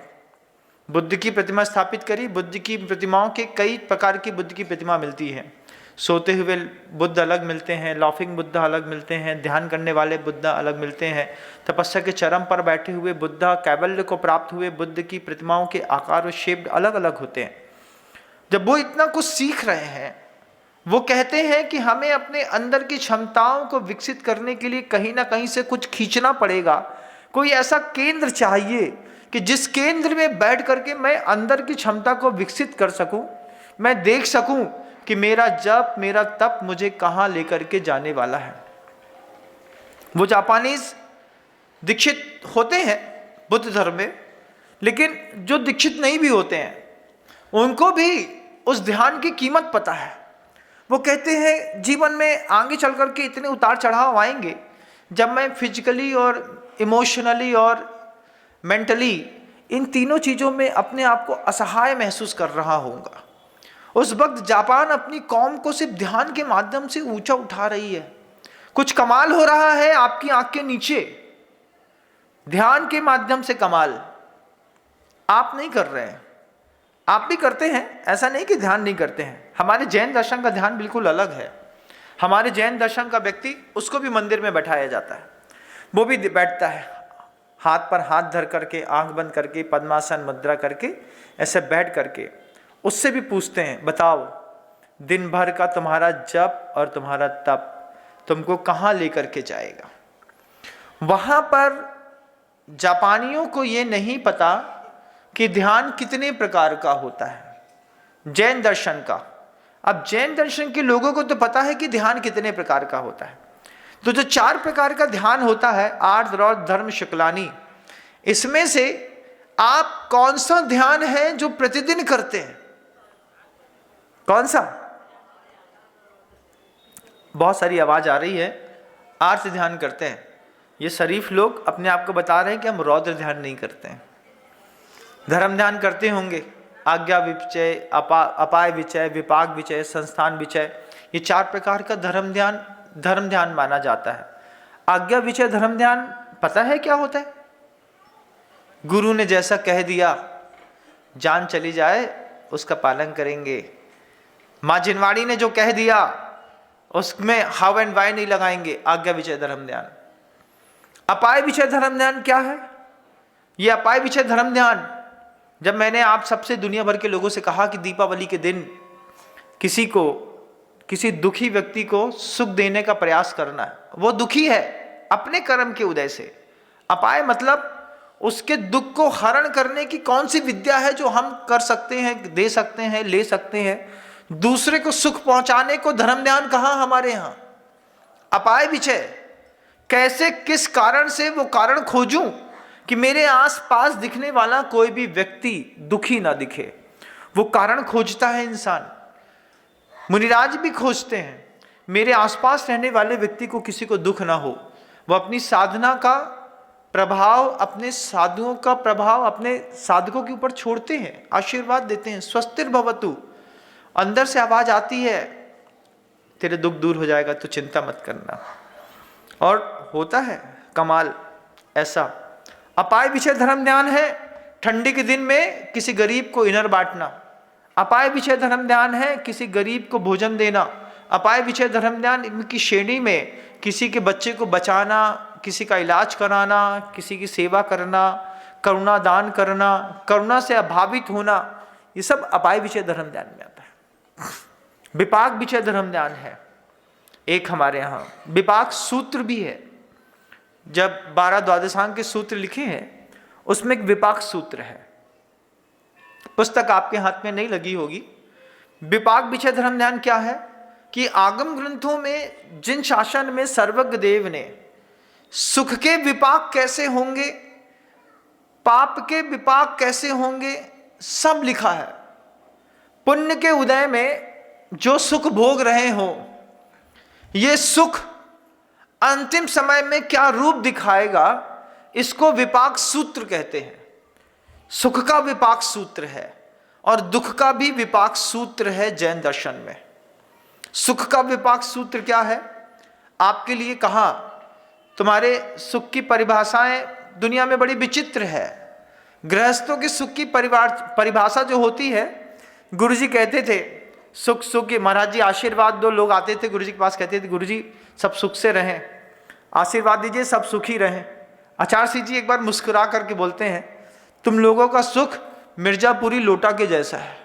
Speaker 1: बुद्ध की प्रतिमा स्थापित करी। बुद्ध की प्रतिमाओं के कई प्रकार की बुद्ध की प्रतिमा मिलती है। सोते हुए बुद्ध अलग मिलते हैं, लाफिंग बुद्ध अलग मिलते हैं, ध्यान करने वाले बुद्ध अलग मिलते हैं, तपस्या के चरम पर बैठे हुए बुद्ध, कैवल्य को प्राप्त हुए बुद्ध की प्रतिमाओं के आकार और शेप अलग अलग होते हैं। जब वो इतना कुछ सीख रहे हैं, वो कहते हैं कि हमें अपने अंदर की क्षमताओं को विकसित करने के लिए कहीं ना कहीं से कुछ खींचना पड़ेगा। कोई ऐसा केंद्र चाहिए कि जिस केंद्र में बैठ करके मैं अंदर की क्षमता को विकसित कर सकूं, मैं देख सकूं कि मेरा जप मेरा तप मुझे कहां लेकर के जाने वाला है। वो जापानीज दीक्षित होते हैं बुद्ध धर्म में, लेकिन जो दीक्षित नहीं भी होते हैं उनको भी उस ध्यान की कीमत पता है। वो कहते हैं जीवन में आगे चल करके इतने उतार चढ़ाव आएंगे जब मैं फिजिकली और इमोशनली और मेंटली इन तीनों चीज़ों में अपने आप को असहाय महसूस कर रहा होगा। उस वक्त जापान अपनी कौम को सिर्फ ध्यान के माध्यम से ऊंचा उठा रही है। कुछ कमाल हो रहा है आपकी आंख के नीचे, ध्यान के माध्यम से कमाल आप नहीं कर रहे हैं। आप भी करते हैं, ऐसा नहीं कि ध्यान नहीं करते हैं। हमारे जैन दर्शन का ध्यान बिल्कुल अलग है। हमारे जैन दर्शन का व्यक्ति, उसको भी मंदिर में बैठाया जाता है, वो भी बैठता है हाथ पर हाथ धर करके, आंख बंद करके, पद्मासन मुद्रा करके, ऐसे बैठ करके उससे भी पूछते हैं, बताओ दिन भर का तुम्हारा जप और तुम्हारा तप तुमको कहाँ लेकर के जाएगा। वहाँ पर जापानियों को ये नहीं पता कि ध्यान कितने प्रकार का होता है, जैन दर्शन का। अब जैन दर्शन के लोगों को तो पता है कि ध्यान कितने प्रकार का होता है। तो जो 4 प्रकार का ध्यान होता है, आर्त रौद्र धर्म शुक्लानी, इसमें से आप कौन सा ध्यान है जो प्रतिदिन करते हैं? कौन सा? बहुत सारी आवाज आ रही है। आर्त ध्यान करते हैं। ये शरीफ लोग अपने आप को बता रहे हैं कि हम रौद्र ध्यान नहीं करते हैं। धर्म ध्यान करते होंगे, आज्ञा विचय, अपाय विचय, विपाक विचय, संस्थान विचय, ये 4 प्रकार का धर्म ध्यान माना जाता है। आज्ञा विचय धर्म ध्यान पता है क्या होता है? गुरु ने जैसा कह दिया, जान चली जाए उसका पालन करेंगे। माँ जिनवाड़ी ने जो कह दिया उसमें हाउ एंड वाई नहीं लगाएंगे, आज्ञा विचय धर्म ध्यान। अपाय विचय धर्म ध्यान क्या है? ये अपाय विचय धर्म ध्यान, जब मैंने आप सबसे दुनिया भर के लोगों से कहा कि दीपावली के दिन किसी दुखी व्यक्ति को सुख देने का प्रयास करना है, वो दुखी है अपने कर्म के उदय से। अपाय मतलब उसके दुख को हरण करने की कौन सी विद्या है जो हम कर सकते हैं, दे सकते हैं, ले सकते हैं। दूसरे को सुख पहुंचाने को धर्म ध्यान कहाँ हमारे यहाँ। अपाय विचय, कैसे किस कारण से वो कारण खोजूं कि मेरे आसपास दिखने वाला कोई भी व्यक्ति दुखी ना दिखे। वो कारण खोजता है इंसान। मुनिराज भी खोजते हैं, मेरे आसपास रहने वाले व्यक्ति को किसी को दुख ना हो। वो अपनी साधना का प्रभाव, अपने साधुओं का प्रभाव अपने साधकों के ऊपर छोड़ते हैं, आशीर्वाद देते हैं। स्वस्तिर भवतु, अंदर से आवाज आती है तेरे दुख दूर हो जाएगा तो चिंता मत करना, और होता है कमाल ऐसा। अपाय विचय धर्म ध्यान है ठंडी के दिन में किसी गरीब को इनर बांटना। अपाय विचय धर्म ध्यान है किसी गरीब को भोजन देना। अपाय विचय धर्म ध्यान इनकी श्रेणी में किसी के बच्चे को बचाना, किसी का इलाज कराना, किसी की सेवा करना, करुणा दान करना, करुणा से अभावित होना, ये सब अपाय विचय धर्म ध्यान में आता है। विपाक विचय धर्म ध्यान है एक हमारे यहाँ। विपाक सूत्र भी है, जब 12 द्वादशांग के सूत्र लिखे हैं उसमें एक विपाक सूत्र है। पुस्तक आपके हाथ में नहीं लगी होगी। विपाक विचय धर्म ध्यान क्या है कि आगम ग्रंथों में जिन शासन में सर्वज्ञ देव ने सुख के विपाक कैसे होंगे, पाप के विपाक कैसे होंगे, सब लिखा है। पुण्य के उदय में जो सुख भोग रहे हो, ये सुख अंतिम समय में क्या रूप दिखाएगा, इसको विपाक सूत्र कहते हैं। सुख का विपाक सूत्र है और दुख का भी विपाक सूत्र है जैन दर्शन में। सुख का विपाक सूत्र क्या है? आपके लिए कहा, तुम्हारे सुख की परिभाषाएं दुनिया में बड़ी विचित्र है। गृहस्थों के सुख की परिभाषा जो होती है, गुरुजी कहते थे सुख सुख, महाराज जी आशीर्वाद दो। लोग आते थे गुरुजी के पास, कहते थे गुरुजी सब सुख से रहें, आशीर्वाद दीजिए सब सुखी रहें। आचार्य सिंह जी एक बार मुस्कुरा करके बोलते हैं, तुम लोगों का सुख मिर्जापुरी लोटा के जैसा है।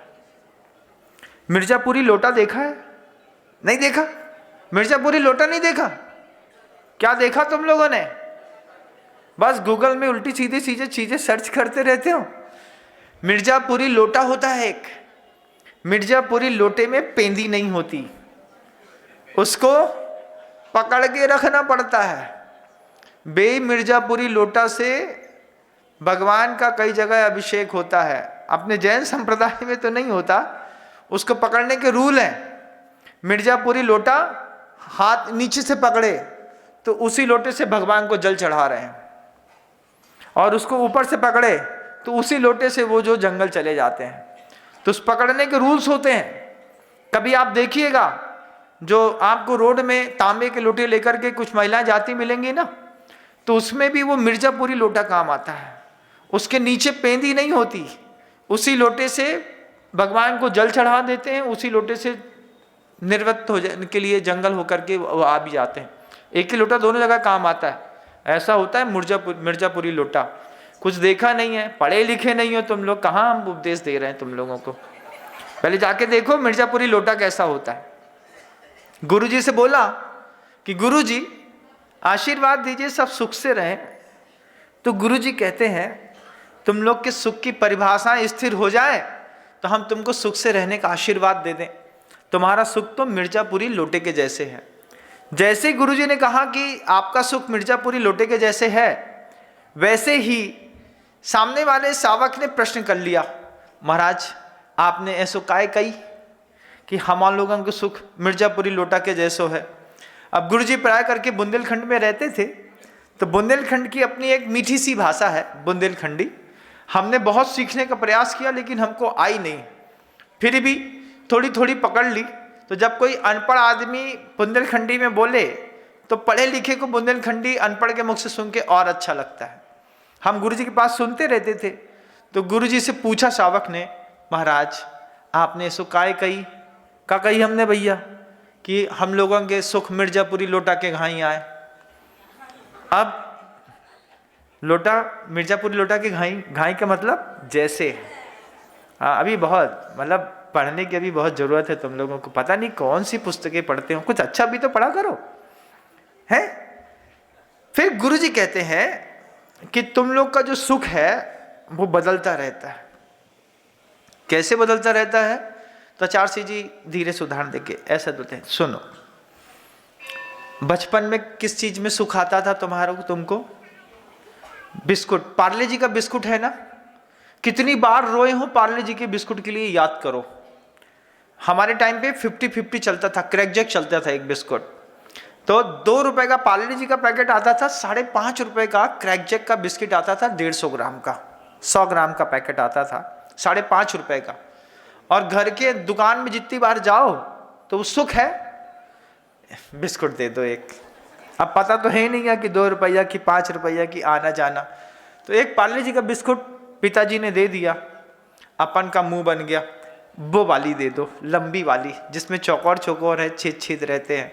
Speaker 1: मिर्जापुरी लोटा देखा है? नहीं देखा? मिर्जापुरी लोटा नहीं देखा? क्या देखा तुम लोगों ने? बस गूगल में उल्टी सीधी चीजें सर्च करते रहते हो। मिर्जापुरी लोटा होता है एक। मिर्जापुरी लोटे में पेंदी नहीं होती, उसको पकड़ के रखना पड़ता है। बे मिर्जापुरी लोटा से भगवान का कई जगह अभिषेक होता है। अपने जैन संप्रदाय में तो नहीं होता, उसको पकड़ने के रूल हैं। मिर्जापुरी लोटा हाथ नीचे से पकड़े तो उसी लोटे से भगवान को जल चढ़ा रहे हैं, और उसको ऊपर से पकड़े तो उसी लोटे से वो जो जंगल चले जाते हैं। तो उस पकड़ने के रूल्स होते हैं। कभी आप देखिएगा, जो आपको रोड में तांबे के लोटे लेकर के कुछ महिलाएं जाती मिलेंगी ना, तो उसमें भी वो मिर्जापुरी लोटा काम आता है। उसके नीचे पेंदी नहीं होती, उसी लोटे से भगवान को जल चढ़ा देते हैं, उसी लोटे से निर्वृत्त हो जाने के लिए जंगल होकर के वो आ भी जाते हैं। एक ही लोटा दोनों जगह काम आता है। ऐसा होता है मिर्जापुरी लोटा। कुछ देखा नहीं है, पढ़े लिखे नहीं हो तुम लोग, कहाँ हम उपदेश दे रहे हैं तुम लोगों को। पहले जाके देखो मिर्जापुरी लोटा कैसा होता है। गुरुजी से बोला कि गुरुजी आशीर्वाद दीजिए सब सुख से रहें। तो गुरुजी कहते हैं तुम लोग के सुख की परिभाषाएं स्थिर हो जाए तो हम तुमको सुख से रहने का आशीर्वाद दे दें। तुम्हारा सुख तो मिर्जापुरी लोटे के जैसे है। जैसे गुरुजी ने कहा कि आपका सुख मिर्जापुरी लोटे के जैसे है, वैसे ही सामने वाले सावक ने प्रश्न कर लिया, महाराज आपने ऐसो काय कही कि हमारे लोगों को सुख मिर्जापुरी लोटा के जैसो है। अब गुरुजी प्राय करके बुंदेलखंड में रहते थे, तो बुंदेलखंड की अपनी एक मीठी सी भाषा है बुंदेलखंडी। हमने बहुत सीखने का प्रयास किया लेकिन हमको आई नहीं, फिर भी थोड़ी थोड़ी पकड़ ली। तो जब कोई अनपढ़ आदमी बुंदेलखंडी में बोले तो पढ़े लिखे को बुंदेलखंडी अनपढ़ के मुख से सुन के और अच्छा लगता है। हम गुरुजी के पास सुनते रहते थे। तो गुरुजी से पूछा शावक ने, महाराज आपने सो काय कही? का कही हमने भैया कि हम लोगों के सुख मिर्जापुरी लोटा के घाई आए। अब लोटा, मिर्जापुरी लोटा के घाई, घाई का मतलब जैसे। हाँ, अभी बहुत मतलब पढ़ने की अभी बहुत जरूरत है तुम लोगों को। पता नहीं कौन सी पुस्तकें पढ़ते हो, कुछ अच्छा भी तो पढ़ा करो, है। फिर गुरुजी कहते हैं कि तुम लोग का जो सुख है वो बदलता रहता है। कैसे बदलता रहता है? तो आचार्य जी धीरे से उदाहरण देके ऐसा बोलते हैं, सुनो, बचपन में किस चीज में सुख आता था तुमको? बिस्कुट, पार्ले जी का बिस्कुट है ना, कितनी बार रोए हो पार्ले जी के बिस्कुट के लिए, याद करो। हमारे टाइम पे 50-50 चलता था, क्रैकजैक चलता था एक बिस्कुट। तो 2 रुपए का पार्ले जी का पैकेट आता था, 5.5 रुपए का क्रैकजैक का बिस्किट आता था, 150 ग्राम का, 100 ग्राम का पैकेट आता था, 5.5 रुपए का। और घर के दुकान में जितनी बार जाओ तो सुख है, बिस्कुट दे दो एक। अब पता तो है नहीं है कि 2 रुपया की 5 रुपया की आना जाना। तो एक पार्ले जी का बिस्कुट पिताजी ने दे दिया, अपन का मुंह बन गया, वो वाली दे दो, लंबी वाली जिसमें चौकोर चौकोर है, छेद छेद रहते हैं।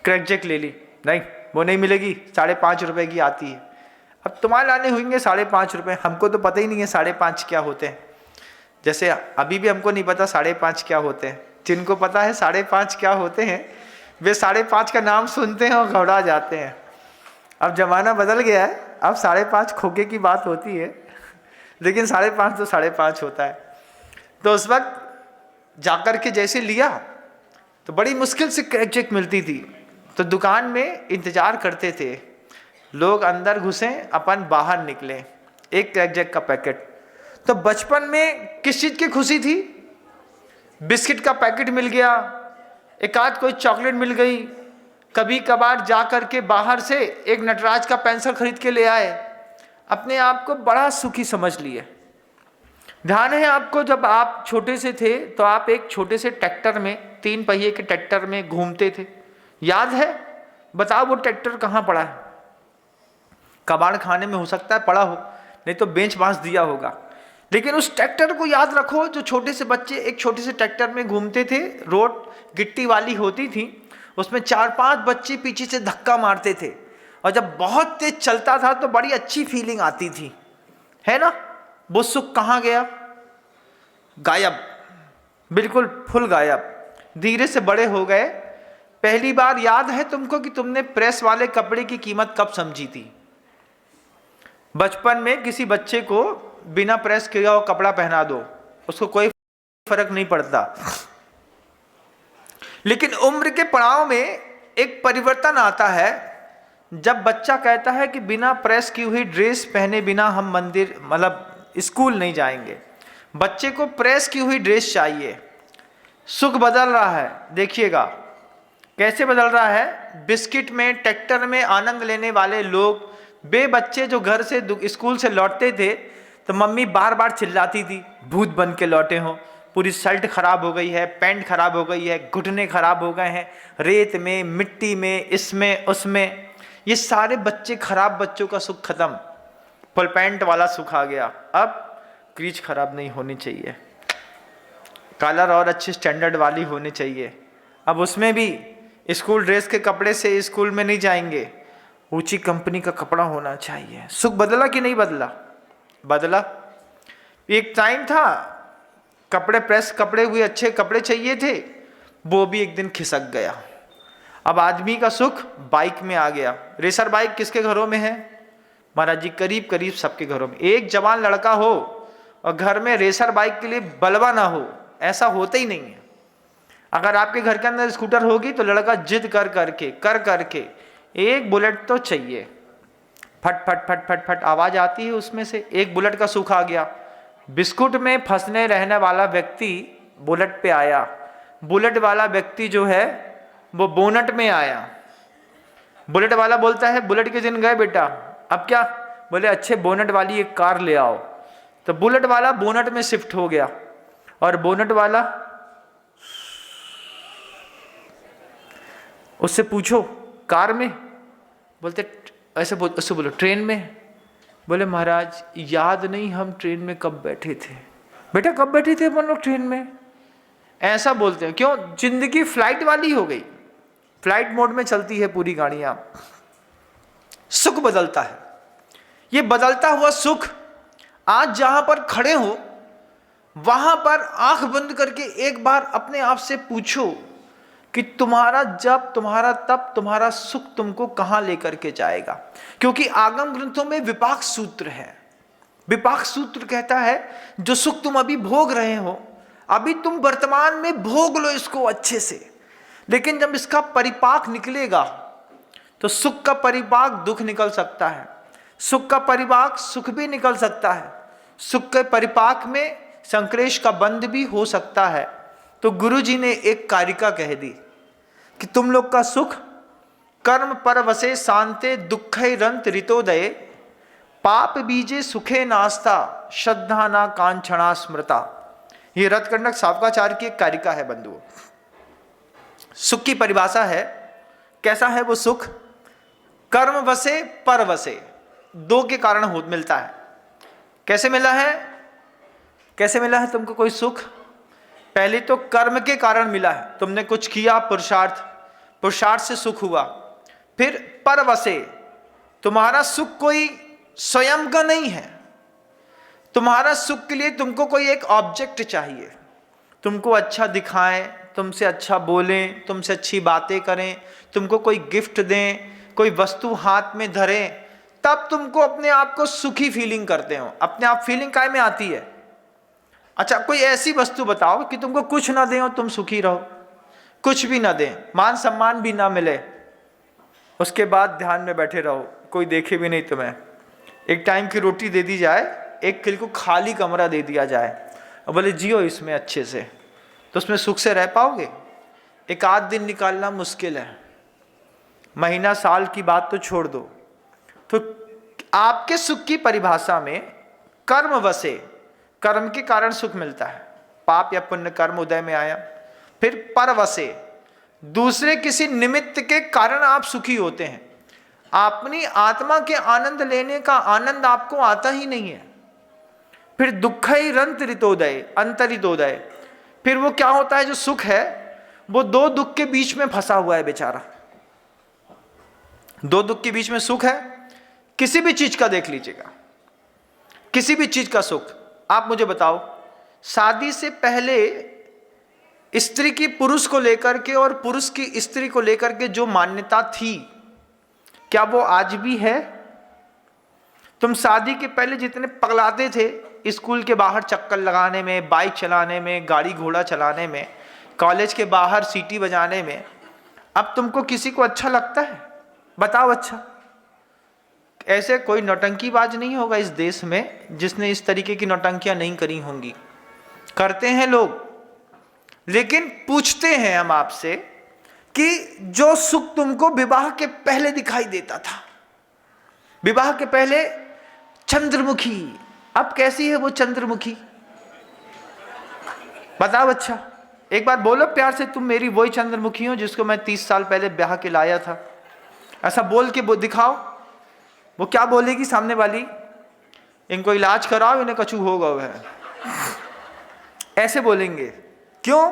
Speaker 1: क्रैकजैक ले ली, नहीं वो नहीं मिलेगी, 5.5 रुपए की आती है। अब तुम्हारे लाने होंगे 5.5 रुपए, हमको तो पता ही नहीं है 5.5 क्या होते हैं। जैसे अभी भी हमको नहीं पता 5.5 क्या होते हैं। जिनको पता है 5.5 क्या होते हैं, वे 5.5 का नाम सुनते हैं और घबरा जाते हैं। अब जमाना बदल गया है, अब 5.5 खोके की बात होती है, लेकिन 5.5 तो 5.5 होता है। तो उस वक्त जाकर के जैसे लिया तो बड़ी मुश्किल से क्रैकजैक मिलती थी। तो दुकान में इंतजार करते थे, लोग अंदर घुसे, अपन बाहर निकले, एक क्रैकजैक का पैकेट। तो बचपन में किस चीज की खुशी थी? बिस्किट का पैकेट मिल गया, एक आध कोई चॉकलेट मिल गई, कभी कभार जा करके बाहर से एक नटराज का पेंसिल खरीद के ले आए, अपने आप को बड़ा सुखी समझ लिए। ध्यान है आपको, जब आप छोटे से थे तो आप एक छोटे से ट्रैक्टर में, 3 पहिए के ट्रैक्टर में घूमते थे, याद है? बताओ वो ट्रैक्टर कहाँ पड़ा है? कबाड़ खाने में हो सकता है पड़ा हो, नहीं तो बेंच बांस दिया होगा। लेकिन उस ट्रैक्टर को याद रखो, जो छोटे से बच्चे एक छोटे से ट्रैक्टर में घूमते थे, रोड गिट्टी वाली होती थी, उसमें 4-5 बच्चे पीछे से धक्का मारते थे, और जब बहुत तेज चलता था तो बड़ी अच्छी फीलिंग आती थी, है ना? वो सुख कहाँ गया? गायब, बिल्कुल फुल गायब। धीरे से बड़े हो गए। पहली बार याद है तुमको कि तुमने प्रेस वाले कपड़े की कीमत कब समझी थी? बचपन में किसी बच्चे को बिना प्रेस किया हुआ कपड़ा पहना दो, उसको कोई फर्क नहीं पड़ता। लेकिन उम्र के पड़ाव में एक परिवर्तन आता है, जब बच्चा कहता है कि बिना प्रेस की हुई ड्रेस पहने बिना हम मंदिर मतलब स्कूल नहीं जाएंगे। बच्चे को प्रेस की हुई ड्रेस चाहिए। सुख बदल रहा है, देखिएगा कैसे बदल रहा है। बिस्किट में, ट्रैक्टर में आनंद लेने वाले लोग, वे बच्चे जो घर से स्कूल से लौटते थे तो मम्मी बार बार चिल्लाती थी, भूत बन के लौटे हो, पूरी शर्ट खराब हो गई है, पैंट खराब हो गई है, घुटने खराब हो गए हैं, रेत में, मिट्टी में, इसमें उसमें। ये सारे बच्चे, खराब बच्चों का सुख खत्म, फुल पैंट वाला सुख आ गया। अब क्रीच खराब नहीं होनी चाहिए, कलर और अच्छी स्टैंडर्ड वाली होनी चाहिए। अब उसमें भी स्कूल ड्रेस के कपड़े से स्कूल में नहीं जाएंगे, ऊंची कंपनी का कपड़ा होना चाहिए। सुख बदला कि नहीं बदला? बदला। एक टाइम था कपड़े प्रेस कपड़े हुए अच्छे कपड़े चाहिए थे, वो भी एक दिन खिसक गया। अब आदमी का सुख बाइक में आ गया। रेसर बाइक किसके घरों में है? महाराज जी करीब करीब सबके घरों में। एक जवान लड़का हो और घर में रेसर बाइक के लिए बलवा ना हो, ऐसा होता ही नहीं है। अगर आपके घर के अंदर स्कूटर होगी तो लड़का जिद कर करके एक बुलेट तो चाहिए। फट फट फट फट फट आवाज आती है उसमें से, एक बुलेट का सुख आ गया। बिस्कुट में फंसने रहने वाला व्यक्ति बुलेट पे आया, बुलेट वाला व्यक्ति जो है वो बोनट में आया। बुलेट वाला बोलता है बुलेट के दिन गए बेटा, अब क्या? बोले अच्छे बोनट वाली एक कार ले आओ। तो बुलेट वाला बोनट में शिफ्ट हो गया और बोनट वाला, उससे पूछो कार में, बोलते उससे बोलो ट्रेन में, बोले महाराज याद नहीं हम ट्रेन में कब बैठे थे। बेटा कब बैठे थे अपन लोग ट्रेन में? ऐसा बोलते हैं। क्यों? जिंदगी फ्लाइट वाली हो गई, फ्लाइट मोड में चलती है पूरी गाड़ियां। सुख बदलता है। ये बदलता हुआ सुख आज जहां पर खड़े हो वहां पर आंख बंद करके एक बार अपने आप से पूछो कि तुम्हारा जब, तुम्हारा तब, तुम्हारा सुख तुमको कहां लेकर के जाएगा। क्योंकि आगम ग्रंथों में विपाक सूत्र है। विपाक सूत्र कहता है जो सुख तुम अभी भोग रहे हो, अभी तुम वर्तमान में भोग लो इसको अच्छे से, लेकिन जब इसका परिपाक निकलेगा तो सुख का परिपाक दुख निकल सकता है, सुख का परिपाक सुख भी निकल सकता है, सुख के परिपाक में संक्लेश का बंध भी हो सकता है। तो गुरु जी ने एक कारिका कह दी कि तुम लोग का सुख कर्म पर वसे शांते दुखे रंत ऋतोदय, पाप बीजे सुखे नास्ता श्रद्धा ना कांक्षणा स्मृता। ये रत्कंडक सावकाचार्य की एक कारिका है बंधुओं। सुख की परिभाषा है, कैसा है वो सुख? कर्म वसे पर वसे, दो के कारण हो मिलता है। कैसे मिला है? कैसे मिला है तुमको कोई सुख? पहले तो कर्म के कारण मिला है, तुमने कुछ किया, पुरुषार्थ, पुरुषार्थ से सुख हुआ। फिर पर वसे, तुम्हारा सुख कोई स्वयं का नहीं है, तुम्हारा सुख के लिए तुमको कोई एक ऑब्जेक्ट चाहिए, तुमको अच्छा दिखाएं, तुमसे अच्छा बोलें, तुमसे अच्छी बातें करें, तुमको कोई गिफ्ट दें, कोई वस्तु हाथ में धरें, तब तुमको अपने आप को सुखी फीलिंग करते हो। अपने आप फीलिंग काय में आती है? अच्छा कोई ऐसी वस्तु बताओ कि तुमको कुछ ना दें और तुम सुखी रहो, कुछ भी ना दें, मान सम्मान भी ना मिले, उसके बाद ध्यान में बैठे रहो, कोई देखे भी नहीं तुम्हें, एक टाइम की रोटी दे दी जाए, एक किल को खाली कमरा दे दिया जाए और बोले जियो इसमें अच्छे से, तो उसमें सुख से रह पाओगे? एक आध दिन निकालना मुश्किल है, महीना साल की बात तो छोड़ दो। तो आपके सुख की परिभाषा में कर्म वसे, कर्म के कारण सुख मिलता है, पाप या पुण्य कर्म उदय में आया। फिर पर वसे, दूसरे किसी निमित्त के कारण आप सुखी होते हैं, अपनी आत्मा के आनंद लेने का आनंद आपको आता ही नहीं है। फिर दुखई रंत ऋतोदय, अंतरितोदय, फिर वो क्या होता है? जो सुख है वो दो दुख के बीच में फंसा हुआ है बेचारा। दो दुख के बीच में सुख है, किसी भी चीज का देख लीजिएगा, किसी भी चीज का सुख। आप मुझे बताओ, शादी से पहले स्त्री की पुरुष को लेकर के और पुरुष की स्त्री को लेकर के जो मान्यता थी, क्या वो आज भी है? तुम शादी के पहले जितने पगलाते थे स्कूल के बाहर चक्कर लगाने में, बाइक चलाने में, गाड़ी घोड़ा चलाने में, कॉलेज के बाहर सीटी बजाने में, अब तुमको किसी को अच्छा लगता है? बताओ। अच्छा ऐसे कोई नौटंकीबाज नहीं होगा इस देश में जिसने इस तरीके की नौटंकियां नहीं करी होंगी। करते हैं लोग, लेकिन पूछते हैं हम आपसे कि जो सुख तुमको विवाह के पहले दिखाई देता था, विवाह के पहले चंद्रमुखी, अब कैसी है वो चंद्रमुखी? बताओ। अच्छा एक बार बोलो प्यार से, तुम मेरी वही चंद्रमुखी हो जिसको मैं 30 साल पहले ब्याह के लाया था। ऐसा बोल के दिखाओ। वो क्या बोलेगी सामने वाली? इनको इलाज कराओ, इन्हें कछु होगा वह, ऐसे बोलेंगे। क्यों?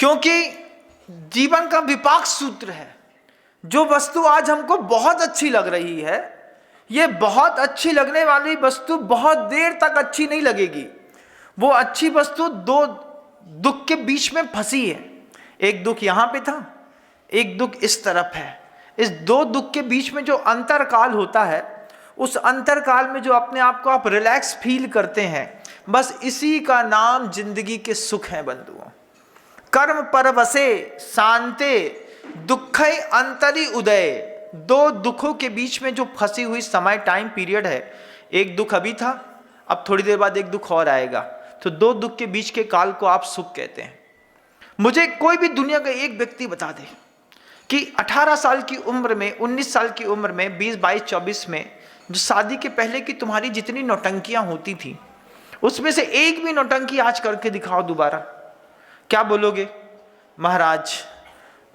Speaker 1: क्योंकि जीवन का विपाक सूत्र है। जो वस्तु आज हमको बहुत अच्छी लग रही है, ये बहुत अच्छी लगने वाली वस्तु बहुत देर तक अच्छी नहीं लगेगी। वो अच्छी वस्तु दो दुख के बीच में फंसी है। एक दुख यहां पे था, एक दुख इस तरफ है। इस दो दुख के बीच में जो अंतरकाल होता है, उस अंतरकाल में जो अपने आप को आप रिलैक्स फील करते हैं, बस इसी का नाम जिंदगी के सुख है बंधुओं। कर्म पर वसे शांते दुखै अंतरि उदय, दो दुखों के बीच में जो फंसी हुई समय टाइम पीरियड है, एक दुख अभी था, अब थोड़ी देर बाद एक दुख और आएगा, तो दो दुख के बीच के काल को आप सुख कहते हैं। मुझे कोई भी दुनिया का एक व्यक्ति बता दे कि 18 साल की उम्र में, 19 साल की उम्र में, 20, 22, 24 में जो शादी के पहले की तुम्हारी जितनी नौटंकियां होती थी, उसमें से एक भी नौटंकी आज करके दिखाओ दोबारा, क्या बोलोगे? महाराज,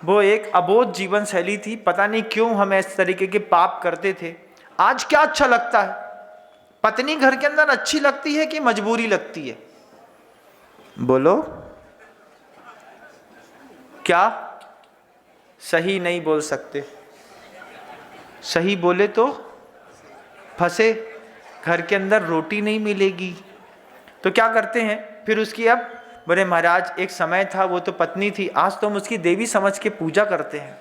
Speaker 1: वो एक अबोध जीवन शैली थी, पता नहीं क्यों हम इस तरीके के पाप करते थे। आज क्या अच्छा लगता है? पत्नी घर के अंदर अच्छी लगती है कि मजबूरी लगती है? बोलो, क्या? सही नहीं बोल सकते, सही बोले तो फंसे, घर के अंदर रोटी नहीं मिलेगी। तो क्या करते हैं फिर उसकी? अब बोले महाराज एक समय था, वो तो पत्नी थी, आज तो हम उसकी देवी समझ के पूजा करते हैं।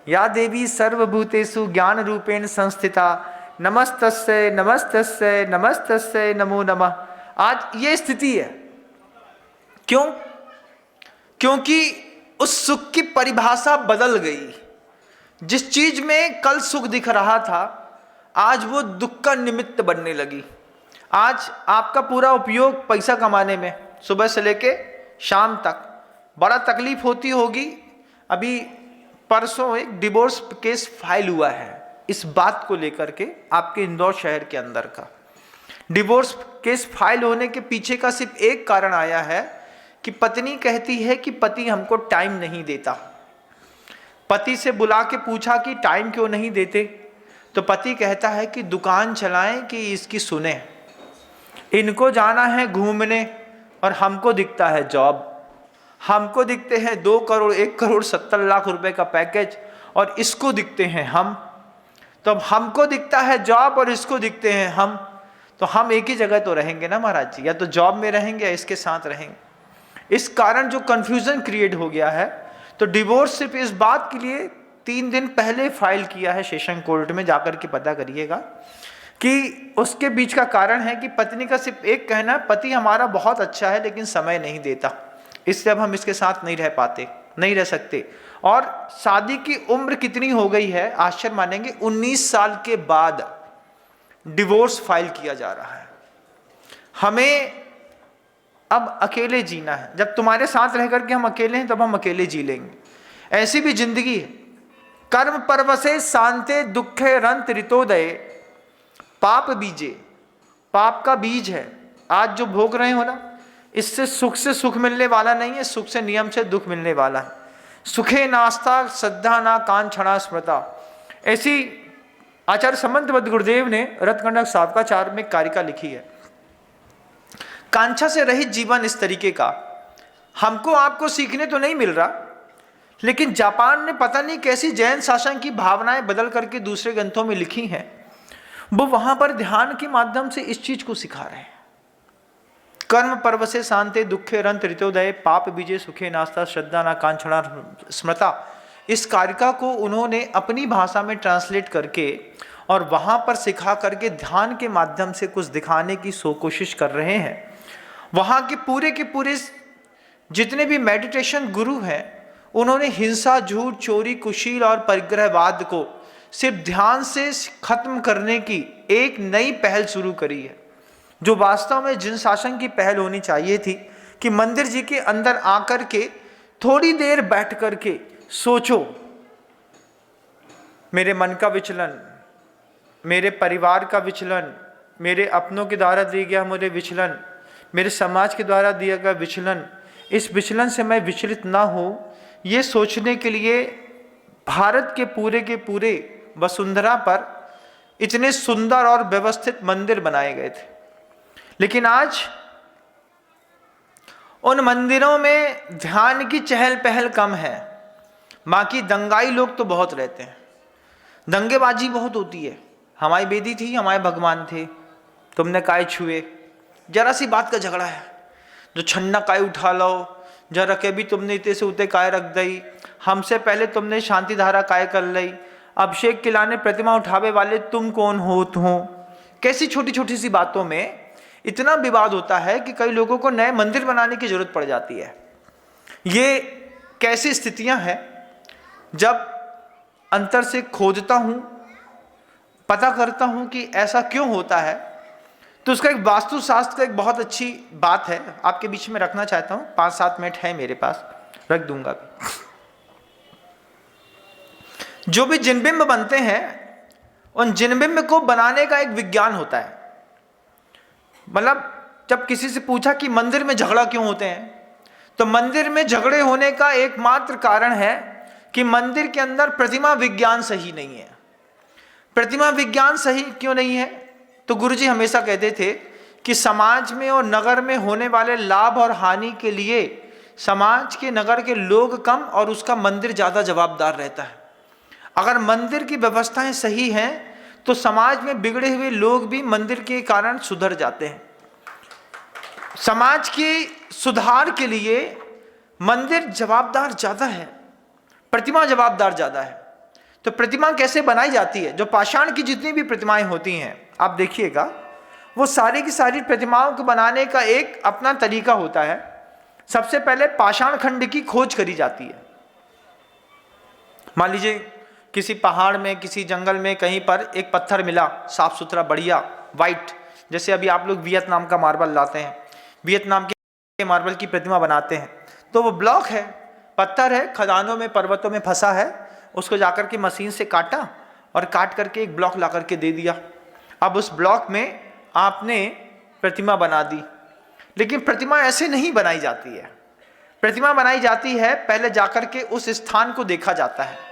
Speaker 1: या देवी सर्वभूतेषु ज्ञान रूपेण संस्थिता, नमस्तस्यै नमस्तस्यै नमस्तस्यै नमो नमः। आज ये स्थिति है। क्यों? क्योंकि उस सुख की परिभाषा बदल गई। जिस चीज में कल सुख दिख रहा था, आज वो दुख का निमित्त बनने लगी। आज आपका पूरा उपयोग पैसा कमाने में, सुबह से लेके शाम तक बड़ा तकलीफ होती होगी। अभी परसों एक डिवोर्स केस फाइल हुआ है इस बात को लेकर के, आपके इंदौर शहर के अंदर का डिवोर्स केस फाइल होने के पीछे का सिर्फ एक कारण आया है कि पत्नी कहती है कि पति हमको टाइम नहीं देता। पति से बुला के पूछा कि टाइम क्यों नहीं देते, तो पति कहता है कि दुकान चलाएं कि इसकी सुने, इनको जाना है घूमने और हमको दिखता है जॉब, हमको दिखते हैं 2 करोड़ 1 करोड़ 70 लाख रुपए का पैकेज और इसको दिखते हैं हम। तो अब हमको दिखता है जॉब और इसको दिखते हैं हम, तो हम एक ही जगह तो रहेंगे ना महाराज जी, या तो जॉब में रहेंगे या इसके साथ रहेंगे। इस कारण जो कंफ्यूजन क्रिएट हो गया है, तो डिवोर्स सिर्फ इस बात के लिए 3 दिन पहले फाइल किया है सेशन कोर्ट में, जाकर के पता करिएगा कि उसके बीच का कारण है कि पत्नी का सिर्फ एक कहना है, पति हमारा बहुत अच्छा है लेकिन समय नहीं देता, इससे अब हम इसके साथ नहीं रह पाते, नहीं रह सकते। और शादी की उम्र कितनी हो गई है, आश्चर्य मानेंगे, 19 साल के बाद डिवोर्स फाइल किया जा रहा है। हमें अब अकेले जीना है। जब तुम्हारे साथ रह करके हम अकेले हैं, तब हम अकेले जी लेंगे। ऐसी भी जिंदगी है। कर्म परवसे शांते दुखे रंत ऋतोदय पाप बीजे, पाप का बीज है। आज जो भोग रहे हो ना, इससे सुख से सुख मिलने वाला नहीं है, सुख से नियम से दुख मिलने वाला है। सुखे नास्ता श्रद्धा ना कांक्षणा स्मृता, ऐसी आचार्य समंत बद्ध गुरुदेव ने रत्नकंडक साधकाचार्य में कारिका लिखी है। कांक्षा से रहित जीवन इस तरीके का हमको आपको सीखने तो नहीं मिल रहा, लेकिन जापान ने पता नहीं कैसी जैन शासन की भावनाएं बदल करके दूसरे ग्रंथों में लिखी हैं। वो वहां पर ध्यान के माध्यम से इस चीज को सिखा रहे हैं। कर्म परवसे शांते दुखे रंत ऋतोदय पाप बीजे सुखे नास्ता श्रद्धा ना कांक्षणा स्मृता, इस कारिका को उन्होंने अपनी भाषा में ट्रांसलेट करके और वहां पर सिखा करके ध्यान के माध्यम से कुछ दिखाने की कोशिश कर रहे हैं। वहां के पूरे जितने भी मेडिटेशन गुरु हैं, उन्होंने हिंसा, झूठ, चोरी, कुशील और परिग्रहवाद को सिर्फ ध्यान से खत्म करने की एक नई पहल शुरू करी है, जो वास्तव में जिन शासन की पहल होनी चाहिए थी कि मंदिर जी के अंदर आकर के थोड़ी देर बैठ करके सोचो, मेरे मन का विचलन, मेरे परिवार का विचलन, मेरे अपनों के द्वारा दिया गया मुझे विचलन, मेरे समाज के द्वारा दिया गया विचलन, इस विचलन से मैं विचलित ना हो, ये सोचने के लिए भारत के पूरे वसुंधरा पर इतने सुंदर और व्यवस्थित मंदिर बनाए गए थे। लेकिन आज उन मंदिरों में ध्यान की चहल पहल कम है। बाकी दंगाई लोग तो बहुत रहते हैं, दंगेबाजी बहुत होती है। हमारी बेदी थी, हमारे भगवान थे, तुमने काय छुए, जरा सी बात का झगड़ा है, जो छन्ना काय उठा लो, जरा के भी तुमने इतने से उते काय रख दई, हमसे पहले तुमने शांति धारा काय कर ली, अभिषेक किलाने प्रतिमा उठावे वाले तुम कौन हो। कैसी छोटी छोटी सी बातों में इतना विवाद होता है कि कई लोगों को नए मंदिर बनाने की जरूरत पड़ जाती है। ये कैसी स्थितियां हैं? जब अंतर से खोजता हूं, पता करता हूं कि ऐसा क्यों होता है, तो उसका एक वास्तुशास्त्र का एक बहुत अच्छी बात है, आपके बीच में रखना चाहता हूं। 5-7 मिनट है मेरे पास, रख दूंगा भी। जो भी जिनबिंब बनते हैं उन जिनबिंब को बनाने का एक विज्ञान होता है। मतलब जब किसी से पूछा कि मंदिर में झगड़ा क्यों होते हैं, तो मंदिर में झगड़े होने का एकमात्र कारण है कि मंदिर के अंदर प्रतिमा विज्ञान सही नहीं है। प्रतिमा विज्ञान सही क्यों नहीं है? तो गुरुजी हमेशा कहते थे कि समाज में और नगर में होने वाले लाभ और हानि के लिए समाज के, नगर के लोग कम और उसका मंदिर ज़्यादा जवाबदार रहता है। अगर मंदिर की व्यवस्थाएं सही हैं तो समाज में बिगड़े हुए लोग भी मंदिर के कारण सुधर जाते हैं। समाज के सुधार के लिए मंदिर जवाबदार ज़्यादा है, प्रतिमा जवाबदार ज़्यादा है। तो प्रतिमा कैसे बनाई जाती है? जो पाषाण की जितनी भी प्रतिमाएं होती हैं, आप देखिएगा, वो सारी की सारी प्रतिमाओं को बनाने का एक अपना तरीका होता है। सबसे पहले पाषाण खंड की खोज करी जाती है। मान लीजिए किसी पहाड़ में, किसी जंगल में कहीं पर एक पत्थर मिला, साफ सुथरा, बढ़िया, वाइट। जैसे अभी आप लोग वियतनाम का मार्बल लाते हैं, वियतनाम के मार्बल की प्रतिमा बनाते हैं, तो वो ब्लॉक है, पत्थर है, खदानों में, पर्वतों में फंसा है। उसको जाकर के मशीन से काटा और काट करके एक ब्लॉक ला करके दे दिया। अब उस ब्लॉक में आपने प्रतिमा बना दी। लेकिन प्रतिमा ऐसे नहीं बनाई जाती है। प्रतिमा बनाई जाती है, पहले जाकर के उस स्थान को देखा जाता है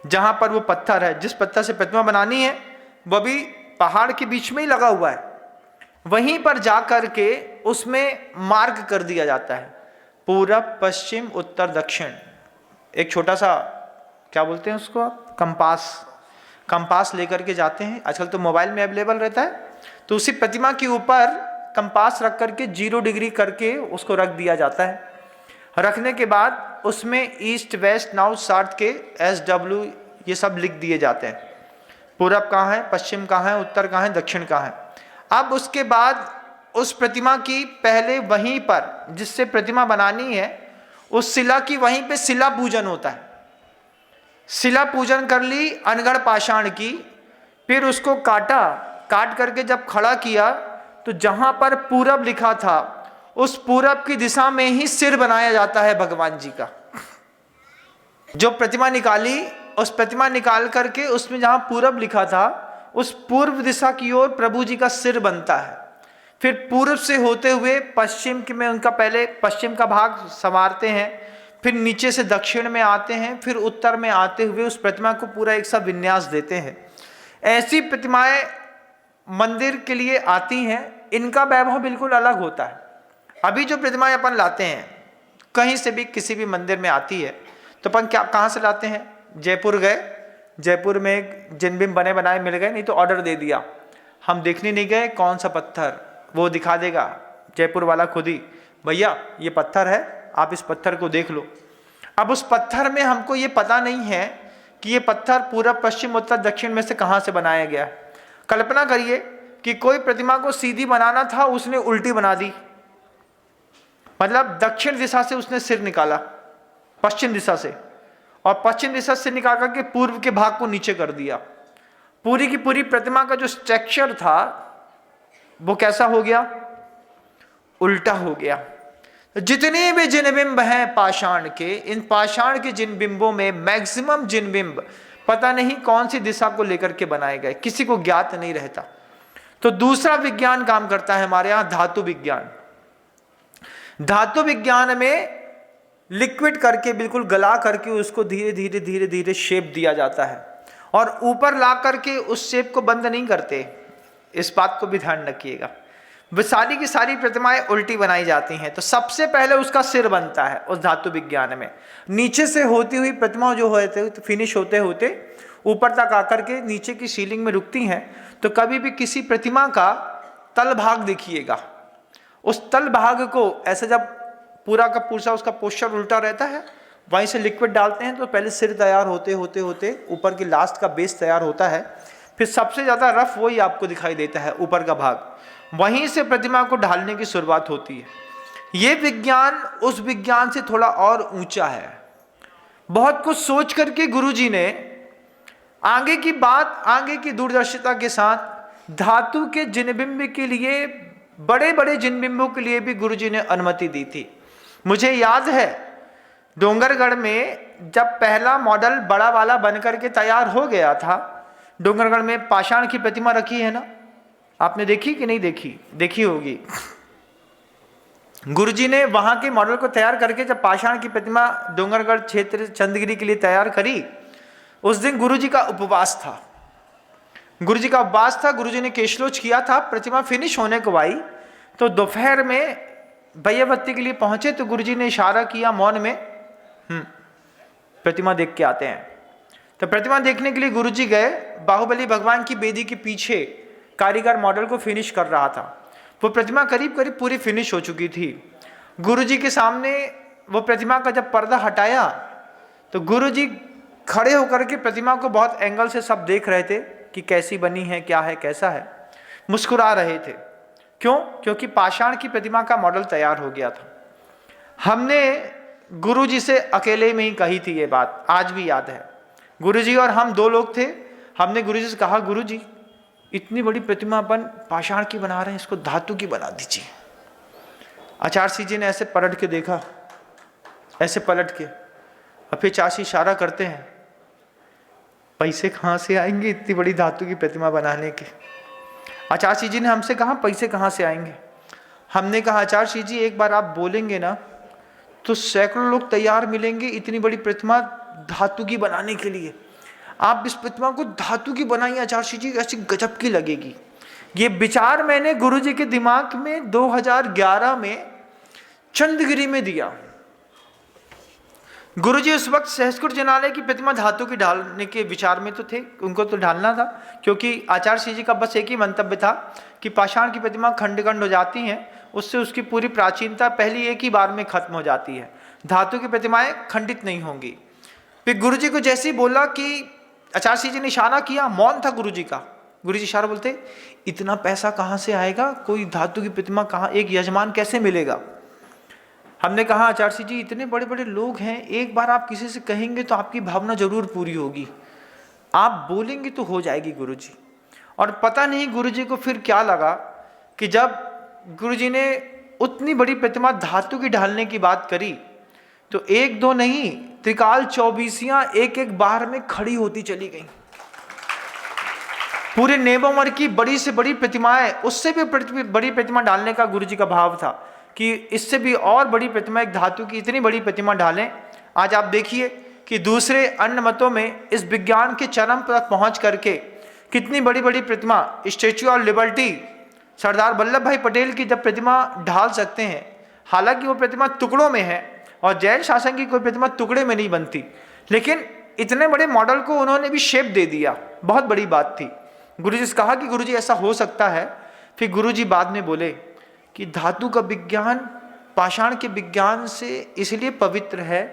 Speaker 1: जहां पर वो पत्थर है। जिस पत्थर से प्रतिमा बनानी है वो भी पहाड़ के बीच में ही लगा हुआ है। वहीं पर जाकर के उसमें मार्ग कर दिया जाता है, पूरब, पश्चिम, उत्तर, दक्षिण। एक छोटा सा, क्या बोलते हैं उसको आप, कंपास लेकर के जाते हैं। आजकल तो मोबाइल में अवेलेबल रहता है। तो उसी प्रतिमा के ऊपर कंपास रख करके 0 डिग्री करके उसको रख दिया जाता है। रखने के बाद उसमें ईस्ट, वेस्ट, नॉर्थ, साउथ के SW ये सब लिख दिए जाते हैं। पूरब कहाँ है, पश्चिम कहाँ है, उत्तर कहाँ है, दक्षिण कहाँ है। अब उसके बाद उस प्रतिमा की पहले वहीं पर जिससे प्रतिमा बनानी है उस शिला की, वहीं पे शिला पूजन होता है। शिला पूजन कर ली अनगढ़ पाषाण की, फिर उसको काट करके जब खड़ा किया तो जहां पर पूरब लिखा था उस पूरब की दिशा में ही सिर बनाया जाता है भगवान जी का। जो प्रतिमा निकाली, उस प्रतिमा निकाल करके उसमें जहां पूरब लिखा था उस पूर्व दिशा की ओर प्रभु जी का सिर बनता है। फिर पूर्व से होते हुए पश्चिम में उनका, पहले पश्चिम का भाग संवारते हैं, फिर नीचे से दक्षिण में आते हैं, फिर उत्तर में आते हुए उस प्रतिमा को पूरा एक सा विन्यास देते हैं। ऐसी प्रतिमाएं मंदिर के लिए आती हैं। इनका वैभव बिल्कुल अलग होता है। अभी जो प्रतिमाएं अपन लाते हैं, कहीं से भी किसी भी मंदिर में आती है तो अपन कहाँ से लाते हैं? जयपुर गए, जयपुर में एक जिनबिंब बने बनाए मिल गए, नहीं तो ऑर्डर दे दिया। हम देखने नहीं गए कौन सा पत्थर, वो दिखा देगा जयपुर वाला खुद ही, भैया ये पत्थर है, आप इस पत्थर को देख लो। अब उस पत्थर में हमको ये पता नहीं है कि ये पत्थर पूरब, पश्चिम, उत्तर, दक्षिण में से कहाँ से बनाया गया। कल्पना करिए कि कोई प्रतिमा को सीधी बनाना था, उसने उल्टी बना दी। मतलब दक्षिण दिशा से उसने सिर निकाला, पश्चिम दिशा से, और पश्चिम दिशा से निकाल करके पूर्व के भाग को नीचे कर दिया। पूरी की पूरी प्रतिमा का जो स्ट्रक्चर था वो कैसा हो गया? उल्टा हो गया। जितने भी जिनबिंब हैं पाषाण के, इन पाषाण के जिनबिंबों में मैक्सिमम जिनबिंब पता नहीं कौन सी दिशा को लेकर के बनाए गए, किसी को ज्ञात नहीं रहता। तो दूसरा विज्ञान काम करता है हमारे यहां, धातु विज्ञान। धातु विज्ञान में लिक्विड करके, बिल्कुल गला करके उसको धीरे धीरे धीरे धीरे शेप दिया जाता है, और ऊपर ला करके उस शेप को बंद नहीं करते। इस बात को भी ध्यान रखिएगा। सारी की सारी प्रतिमाएं उल्टी बनाई जाती हैं। तो सबसे पहले उसका सिर बनता है उस धातु विज्ञान में। नीचे से होती हुई प्रतिमा जो होते तो फिनिश होते होते ऊपर तक आकर के नीचे की सीलिंग में रुकती हैं। तो कभी भी किसी प्रतिमा का तल भाग देखिएगा, उस तल भाग को ऐसे जब पूरा का पूरा उसका पोस्चर उल्टा रहता है, वहीं से लिक्विड डालते हैं तो पहले सिर तैयार होते होते होते ऊपर की लास्ट का बेस तैयार होता है। फिर सबसे ज़्यादा रफ वही आपको दिखाई देता है, ऊपर का भाग। वहीं से प्रतिमा को ढालने की शुरुआत होती है। ये विज्ञान उस विज्ञान से थोड़ा और ऊंचा है। बहुत कुछ सोच करके गुरुजी ने आगे की बात, आगे की दूरदर्शिता के साथ धातु के जिनबिंब के लिए, बड़े बड़े जिनबिंबों के लिए भी गुरुजी ने अनुमति दी थी। मुझे याद है डोंगरगढ़ में जब पहला मॉडल बड़ा वाला बनकर के तैयार हो गया था, डोंगरगढ़ में पाषाण की प्रतिमा रखी है ना, आपने देखी कि नहीं देखी? देखी होगी। गुरुजी ने वहां के मॉडल को तैयार करके जब पाषाण की प्रतिमा डोंगरगढ़ क्षेत्र चंदगिरी के लिए तैयार करी, उस दिन गुरुजी का उपवास था। गुरुजी का उपवास था, गुरुजी ने केशलोच किया था। प्रतिमा फिनिश होने को आई तो दोपहर में भैया बत्ती के लिए पहुंचे तो गुरुजी ने इशारा किया मौन में, प्रतिमा देख के आते हैं। तो प्रतिमा देखने के लिए गुरुजी गए। बाहुबली भगवान की बेदी के पीछे कारीगर मॉडल को फिनिश कर रहा था। वो प्रतिमा करीब करीब पूरी फिनिश हो चुकी थी। गुरुजी के सामने वो प्रतिमा का जब पर्दा हटाया तो गुरुजी खड़े होकर के प्रतिमा को बहुत एंगल से सब देख रहे थे कि कैसी बनी है, क्या है, कैसा है, मुस्कुरा रहे थे। क्यों? क्योंकि पाषाण की प्रतिमा का मॉडल तैयार हो गया था। हमने गुरुजी से अकेले में ही कही थी ये बात, आज भी याद है। गुरुजी और हम दो लोग थे। हमने गुरुजी से कहा, गुरुजी इतनी बड़ी प्रतिमा अपन पाषाण की बना रहे हैं, इसको धातु की बना दीजिए। आचार्य श्री जी ने ऐसे पलट के देखा, ऐसे पलट के, और फिर चाची इशारा करते हैं, पैसे कहाँ से आएंगे इतनी बड़ी धातु की प्रतिमा बनाने के? आचार्य श्री जी ने हमसे कहा, पैसे कहाँ से आएंगे? हमने कहा, आचार्य श्री जी एक बार आप बोलेंगे ना तो सैकड़ों लोग तैयार मिलेंगे इतनी बड़ी प्रतिमा धातु की बनाने के लिए। आप इस प्रतिमा को धातु की बनाइए आचार्य श्री जी, ऐसी गजब की लगेगी। ये विचार मैंने गुरुजी के दिमाग में 2011 में चंदगिरी में दिया। गुरुजी उस वक्त सहस्कुट जिनालय की प्रतिमा धातु की ढालने के विचार में तो थे, उनको तो ढालना था, क्योंकि आचार्य श्री जी का बस एक ही मंतव्य था कि पाषाण की प्रतिमा खंड खंड हो जाती हैं, उससे उसकी पूरी प्राचीनता पहली एक ही बार में खत्म हो जाती है, धातु की प्रतिमाएं खंडित नहीं होंगी। फिर गुरुजी को जैसे ही बोला कि आचार्य श्री जी ने इशारा किया, मौन था गुरुजी का। गुरुजी इशारा बोलते, इतना पैसा कहाँ से आएगा, कोई धातु की प्रतिमा कहाँ, एक यजमान कैसे मिलेगा? हमने कहा, आचार्य श्री जी इतने बड़े बड़े लोग हैं, एक बार आप किसी से कहेंगे तो आपकी भावना जरूर पूरी होगी, आप बोलेंगे तो हो जाएगी गुरुजी। और पता नहीं गुरुजी को फिर क्या लगा कि जब गुरुजी ने उतनी बड़ी प्रतिमा धातु की ढालने की बात करी तो एक दो नहीं, त्रिकाल 24 एक एक बार में खड़ी होती चली गई। पूरे नेबोमर की बड़ी से बड़ी प्रतिमाएं, उससे भी बड़ी प्रतिमा डालने का गुरुजी का भाव था कि इससे भी और बड़ी प्रतिमा, एक धातु की इतनी बड़ी प्रतिमा डालें। आज आप देखिए कि दूसरे अन्य मतों में इस विज्ञान के चरम तक पहुंच करके कितनी बड़ी बड़ी प्रतिमा, statue of liberty, Sardar Vallabh भाई पटेल की जब प्रतिमा ढाल सकते हैं, हालांकि वो प्रतिमा टुकड़ों में है और जैन शासन की कोई प्रतिमा टुकड़े में नहीं बनती, लेकिन इतने बड़े मॉडल को उन्होंने भी शेप दे दिया, बहुत बड़ी बात थी। गुरुजी से कहा कि गुरुजी ऐसा हो सकता है। फिर गुरुजी बाद में बोले कि धातु का विज्ञान पाषाण के विज्ञान से इसलिए पवित्र है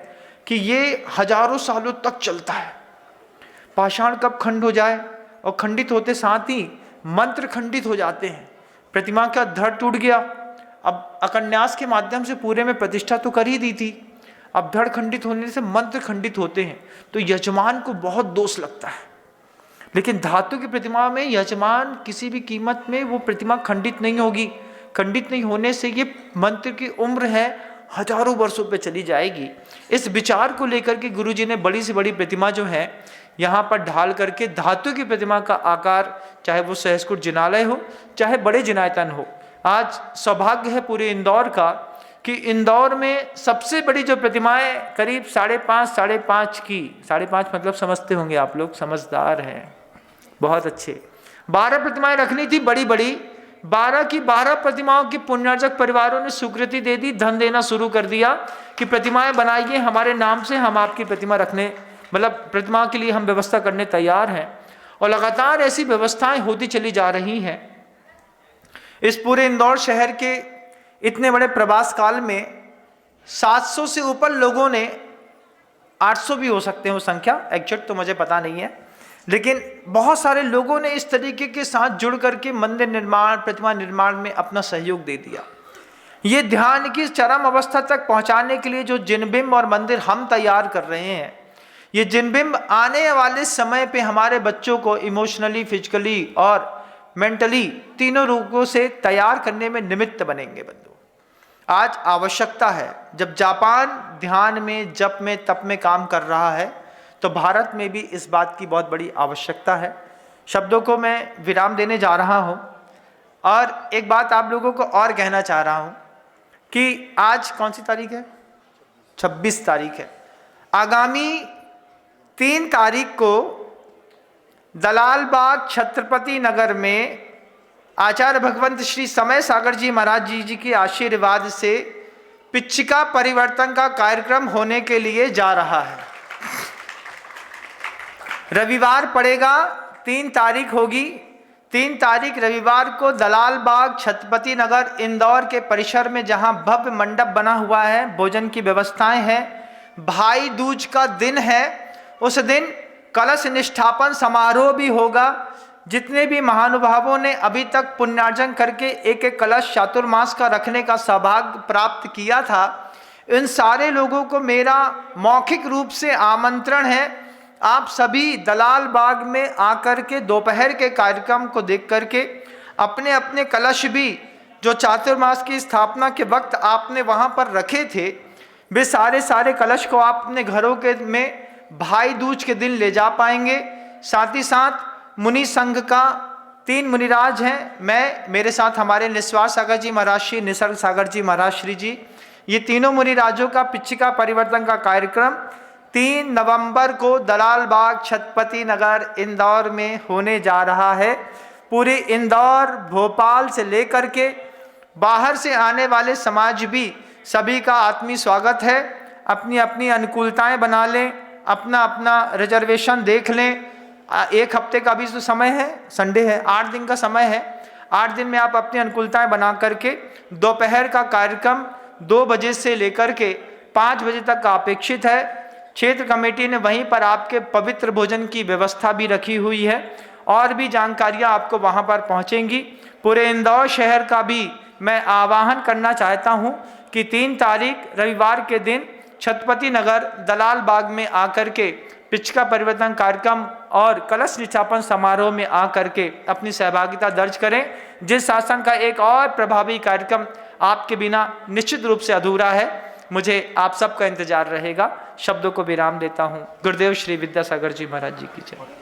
Speaker 1: कि ये हजारों सालों तक चलता है। पाषाण कब खंड हो जाए, और खंडित होते साथ ही मंत्र खंडित हो जाते हैं। प्रतिमा का धड़ टूट गया, अब अकन्यास के माध्यम से पूरे में प्रतिष्ठा तो कर ही दी थी, अब धड़ खंडित होने से मंत्र खंडित होते हैं तो यजमान को बहुत दोष लगता है। लेकिन धातु की प्रतिमा में यजमान किसी भी कीमत में वो प्रतिमा खंडित नहीं होगी। खंडित नहीं होने से ये मंत्र की उम्र है हजारों वर्षों पे चली जाएगी। इस विचार को लेकर के गुरुजी ने बड़ी से बड़ी प्रतिमा जो है यहाँ पर ढाल करके धातु की प्रतिमा का आकार, चाहे वो सहस्कुट जिनालय हो चाहे बड़े जिनायतन हो। आज सौभाग्य है पूरे इंदौर का कि इंदौर में सबसे बड़ी जो प्रतिमाएं करीब 5.5 की, 5.5 मतलब समझते होंगे आप लोग, समझदार हैं, बहुत अच्छे, 12 प्रतिमाएं रखनी थी बड़ी बड़ी। 12 की 12 प्रतिमाओं के पुण्यार्जक परिवारों ने स्वीकृति दे दी, धन देना शुरू कर दिया कि प्रतिमाएं बनाइए हमारे नाम से, हम आपकी प्रतिमा रखने, मतलब प्रतिमा के लिए हम व्यवस्था करने तैयार हैं। और लगातार ऐसी व्यवस्थाएं होती चली जा रही हैं। इस पूरे इंदौर शहर के इतने बड़े प्रवास काल में 700 से ऊपर लोगों ने, 800 भी हो सकते हैं वो संख्या, एग्जैक्ट तो मुझे पता नहीं है, लेकिन बहुत सारे लोगों ने इस तरीके के साथ जुड़ करके मंदिर निर्माण, प्रतिमा निर्माण में अपना सहयोग दे दिया। ये ध्यान की चरम अवस्था तक पहुंचाने के लिए जो जिनबिंब और मंदिर हम तैयार कर रहे हैं, ये जिनबिंब आने वाले समय पे हमारे बच्चों को इमोशनली, फिजिकली और मेंटली तीनों रूपों से तैयार करने में निमित्त बनेंगे। बंधु, आज आवश्यकता है, जब जापान ध्यान में, जप में, तप में काम कर रहा है, तो भारत में भी इस बात की बहुत बड़ी आवश्यकता है शब्दों को मैं विराम देने जा रहा हूँ और एक बात आप लोगों को और कहना चाह रहा हूँ कि आज कौन सी तारीख है? 26 तारीख है। आगामी 3 तारीख को दलाल बाग छत्रपति नगर में आचार्य भगवंत श्री समय सागर जी महाराज जी के आशीर्वाद से पिच्छिका परिवर्तन का कार्यक्रम होने के लिए जा रहा है। रविवार पड़ेगा, 3 तारीख होगी। 3 तारीख रविवार को दलाल बाग छत्रपति नगर इंदौर के परिसर में जहां भव्य मंडप बना हुआ है, भोजन की व्यवस्थाएं हैं, भाई दूज का दिन है, उस दिन कलश निष्ठापन समारोह भी होगा। जितने भी महानुभावों ने अभी तक पुण्यार्जन करके एक एक कलश चातुर्मास का रखने का सौभाग्य प्राप्त किया था, इन सारे लोगों को मेरा मौखिक रूप से आमंत्रण है। आप सभी दलाल बाग में आकर के दोपहर के कार्यक्रम को देख करके अपने अपने कलश भी जो चातुर्मास की स्थापना के वक्त आपने वहाँ पर रखे थे, वे सारे कलश को आप अपने घरों के में भाई दूज के दिन ले जा पाएंगे। साथ ही साथ मुनि संघ का 3 मुनिराज हैं, मैं, मेरे साथ हमारे निस्वार सागर जी महाराज श्री, निसर्ग सागर जी महाराज श्री जी, ये तीनों मुनिराजों का पिच्छिका परिवर्तन का कार्यक्रम 3 नवंबर को दलाल बाग छत्रपति नगर इंदौर में होने जा रहा है। पूरे इंदौर, भोपाल से लेकर के बाहर से आने वाले समाज भी सभी का आत्मीय स्वागत है। अपनी अपनी अनुकूलताएं बना लें, अपना अपना रिजर्वेशन देख लें। 1 हफ्ते का भी तो समय है, संडे है, 8 दिन का समय है। 8 दिन में आप अपनी अनुकूलताएं बना करके दोपहर का कार्यक्रम 2 बजे से लेकर के 5 बजे तक का अपेक्षित है। क्षेत्र कमेटी ने वहीं पर आपके पवित्र भोजन की व्यवस्था भी रखी हुई है और भी जानकारियां आपको वहां पर पहुंचेंगी। पूरे इंदौर शहर का भी मैं आह्वान करना चाहता हूं कि 3 तारीख रविवार के दिन छत्रपति नगर दलाल बाग में आकर के पिच्छिका परिवर्तन कार्यक्रम और कलश निष्ठापन समारोह में आकर के अपनी सहभागिता दर्ज करें। जिस शासन का एक और प्रभावी कार्यक्रम आपके बिना निश्चित रूप से अधूरा है, मुझे आप सबका इंतजार रहेगा। शब्दों को विराम देता हूँ। गुरुदेव श्री विद्यासागर जी महाराज जी की जय।